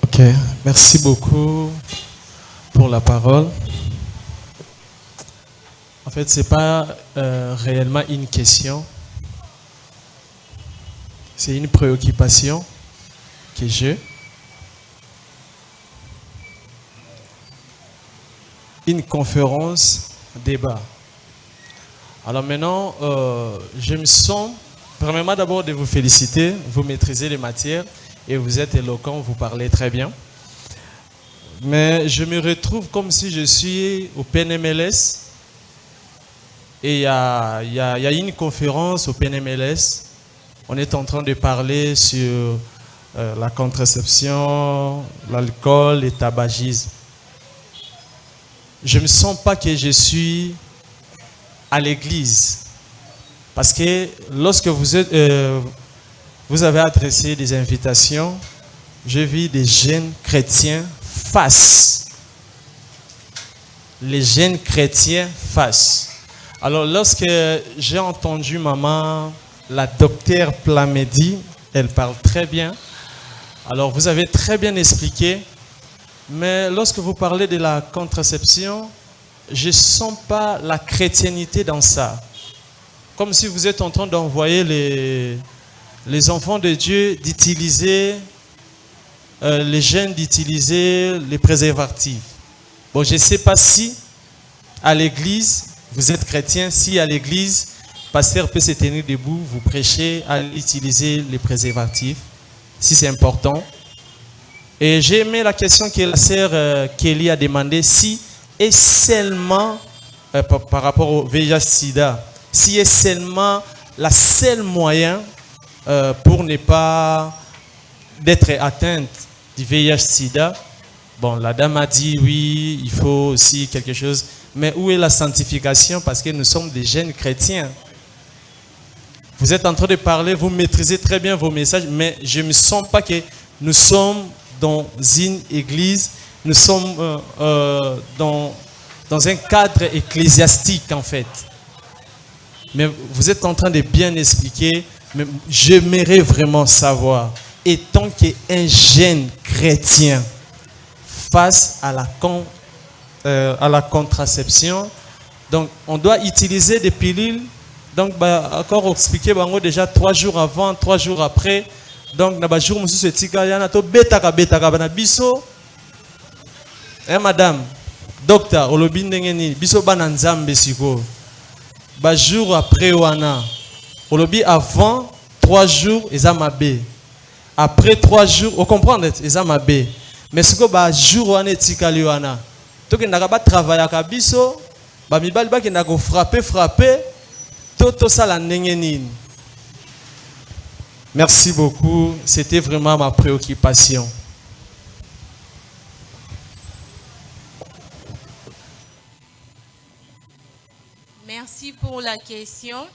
Ok, merci beaucoup pour la parole. En fait, ce n'est pas réellement une question. C'est une préoccupation que j'ai. Une conférence, débat. Alors maintenant, je me sens, premièrement d'abord de vous féliciter, vous maîtrisez les matières et vous êtes éloquent, vous parlez très bien. mais je me retrouve comme si je suis au PNMLS. Et il y a une conférence au PNMLS. On est en train de parler sur la contraception, l'alcool, le tabagisme. Je ne me sens pas que je suis à l'église. Parce que lorsque vous avez adressé des invitations, j'ai vu des jeunes chrétiens face. Les jeunes chrétiens face. Alors lorsque j'ai entendu maman, la docteure Plamedi, elle parle très bien. Alors vous avez très bien expliqué. Mais lorsque vous parlez de la contraception, je ne sens pas la chrétiennité dans ça. Comme si vous êtes en train d'envoyer les enfants de Dieu d'utiliser, les jeunes d'utiliser les préservatifs. Bon, je ne sais pas si à l'église, vous êtes chrétien, si à l'église, le pasteur peut se tenir debout, vous prêchez à utiliser les préservatifs, si c'est important. Et j'ai aimé la question que la sœur Kelly a demandé, si est seulement, par rapport au VIH-Sida, si est seulement la seule moyen pour ne pas d'être atteinte du VIH-Sida. Bon, la dame a dit oui, il faut aussi quelque chose. Mais où est la sanctification? Parce que nous sommes des jeunes chrétiens. Vous êtes en train de parler, vous maîtrisez très bien vos messages, mais je ne me sens pas que nous sommes dans une église, nous sommes dans un cadre ecclésiastique en fait. Mais vous êtes en train de bien expliquer, mais j'aimerais vraiment savoir, étant qu'un jeune chrétien face à la contraception, donc on doit utiliser des pilules, donc encore expliquer déjà 3 jours avant, 3 jours après. Donc, na jour monsieur setika yana to betaka bana biso. Madame, docteur, olobi ndenge nini biso bana nzambe siko. Ba jour après wana. Olobi avant 3 jours eza mabe. Après 3 jours, vous comprenez eza mabe. Mais siko ba jour wana etikali wana. To ke ndaka ba travailler ka biso, ba mibali ba ke ndako frapper to sala ndenge nini. Merci beaucoup. C'était vraiment ma préoccupation. Merci pour la question.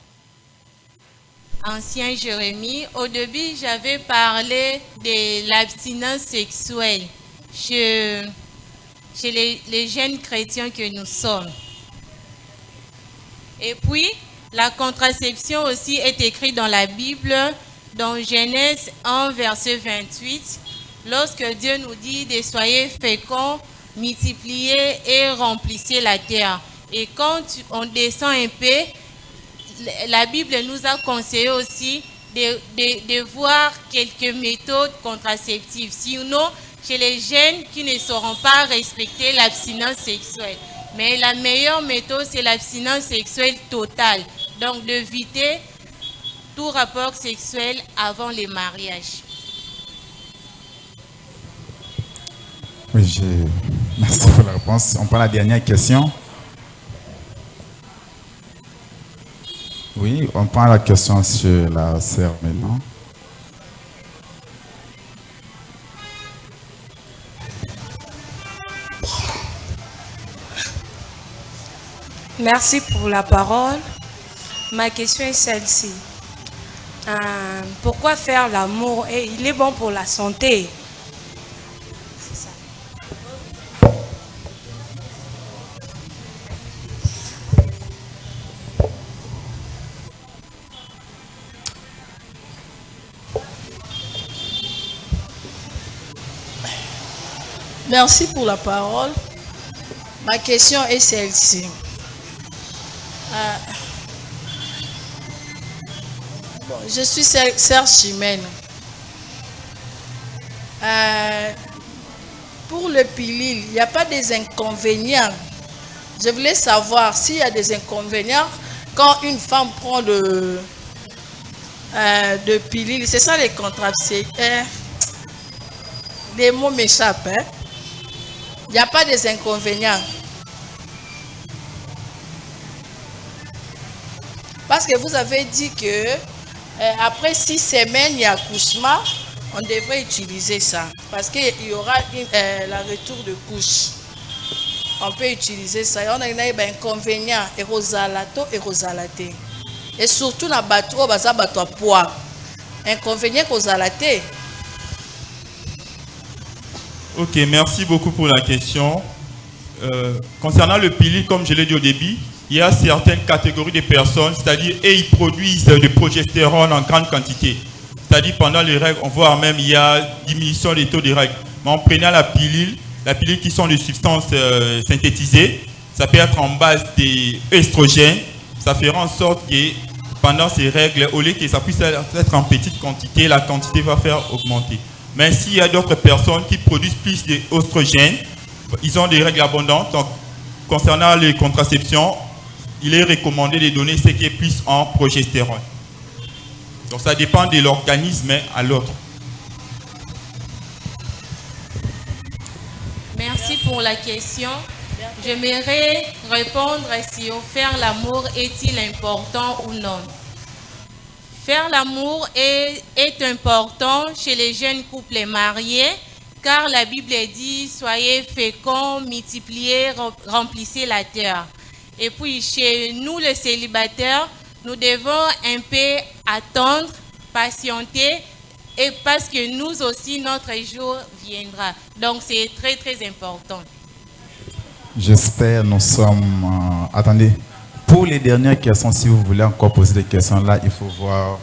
Ancien Jérémie, au début, j'avais parlé de l'abstinence sexuelle chez les jeunes chrétiens que nous sommes. Et puis, la contraception aussi est écrite dans la Bible, dans Genèse 1, verset 28, lorsque Dieu nous dit de soyez féconds, multipliez et remplissez la terre. Et quand on descend un peu, la Bible nous a conseillé aussi de voir quelques méthodes contraceptives. Sinon, chez les jeunes qui ne sauront pas respecter l'abstinence sexuelle. Mais la meilleure méthode, c'est l'abstinence sexuelle totale. Donc, d'éviter tout rapport sexuel avant le mariage. Oui, merci pour la réponse. On prend la dernière question. Oui, on prend la question sur la sœur maintenant. Merci pour la parole. Ma question est celle-ci. Pourquoi faire l'amour? Et il est bon pour la santé. C'est ça. Merci pour la parole. Ma question est celle-ci. Bon, je suis sœur Chimène. Pour le pilule, il n'y a pas des inconvénients. Je voulais savoir s'il y a des inconvénients quand une femme prend de pilule. C'est ça les contraceptifs. Les mots m'échappent. Hein? n'y a pas des inconvénients. Parce que vous avez dit que après 6 semaines, il y a accouchement, on devrait utiliser ça. Parce qu'il y aura la retour de couche. On peut utiliser ça. Et on a un inconvénient. Et surtout dans le bateau, on va poids. Inconvénient qu'aux-alaté. Ok, merci beaucoup pour la question. Concernant le pili, comme je l'ai dit au début, il y a certaines catégories de personnes, c'est-à-dire ils produisent du progestérone en grande quantité. C'est-à-dire pendant les règles, on voit même il y a diminution des taux de règles. Mais en prenant la pilule qui sont des substances synthétisées, ça peut être en base d'estrogènes, ça fera en sorte que pendant ces règles, au lieu que ça puisse être en petite quantité, la quantité va faire augmenter. Mais s'il y a d'autres personnes qui produisent plus d'oestrogènes, ils ont des règles abondantes. Donc, concernant les contraceptions, il est recommandé de donner ce qui est plus en progestérone. Donc, ça dépend de l'organisme à l'autre. Merci pour la question. J'aimerais répondre si faire l'amour est-il important ou non. Faire l'amour est important chez les jeunes couples mariés, car la Bible dit « Soyez féconds, multipliez, remplissez la terre ». Et puis chez nous, les célibataires, nous devons un peu attendre, patienter, et parce que nous aussi, notre jour viendra. Donc c'est très très important. J'espère, nous sommes... attendez, pour les dernières questions, si vous voulez encore poser des questions là, il faut voir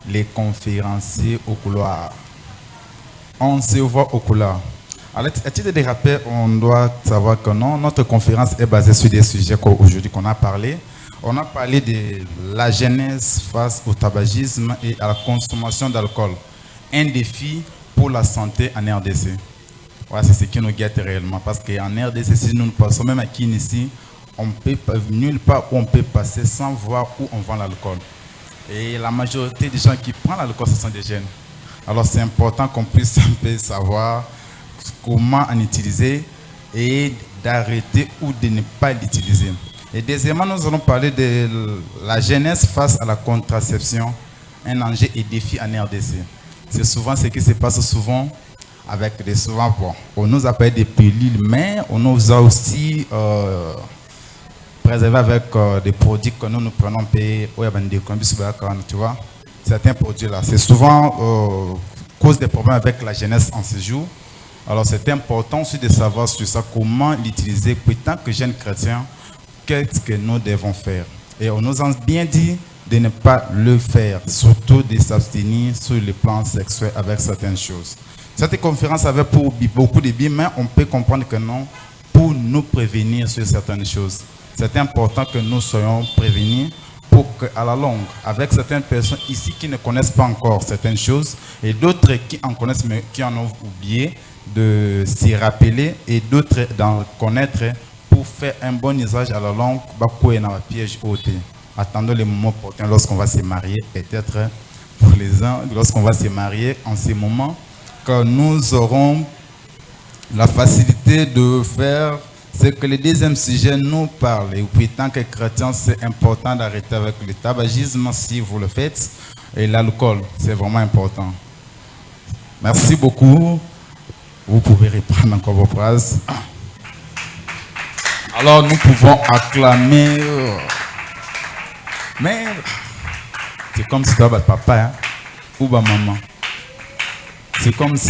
les conférenciers au couloir. On se voit au couloir. Alors, à titre de rappel, on doit savoir que non, notre conférence est basée sur des sujets qu'aujourd'hui qu'on a parlé. On a parlé de la jeunesse face au tabagisme et à la consommation d'alcool. Un défi pour la santé en RDC. Voilà, c'est ce qui nous guette réellement. Parce qu'en RDC, si nous passons même à Kin ici, on peut nulle part où on peut passer sans voir où on vend l'alcool. Et la majorité des gens qui prennent l'alcool, ce sont des jeunes. Alors c'est important qu'on puisse un peu savoir comment en utiliser et d'arrêter ou de ne pas l'utiliser. Et deuxièmement, nous allons parler de la jeunesse face à la contraception, un enjeu et défi en RDC. C'est souvent ce qui se passe souvent avec des souvent, bon, on nous appelle des pilules, mais on nous a aussi préservé avec des produits que nous prenons tu vois. Certains produits là, c'est souvent cause des problèmes avec la jeunesse en ce jour. Alors c'est important aussi de savoir sur ça, comment l'utiliser. Puis tant que jeunes chrétiens, qu'est-ce que nous devons faire? Et on nous a bien dit de ne pas le faire, surtout de s'abstenir sur le plan sexuel avec certaines choses. Cette conférence avait pour beaucoup de bien, mais on peut comprendre que non, pour nous prévenir sur certaines choses. C'est important que nous soyons prévenus pour qu'à la longue, avec certaines personnes ici qui ne connaissent pas encore certaines choses et d'autres qui en connaissent mais qui en ont oublié, de s'y rappeler et d'autres d'en connaître pour faire un bon usage à la longue, piège ôté. Attendons le moment opportun lorsqu'on va se marier, peut-être pour les uns, lorsqu'on va se marier, en ces moments, que nous aurons la facilité de faire ce que le deuxième sujet nous parle. Et puis, tant que chrétien, c'est important d'arrêter avec le tabagisme si vous le faites. Et l'alcool, c'est vraiment important. Merci beaucoup. Vous pouvez reprendre encore vos phrases. Alors, nous pouvons acclamer. Mais c'est comme si tu as votre papa hein, ou ma maman. C'est comme si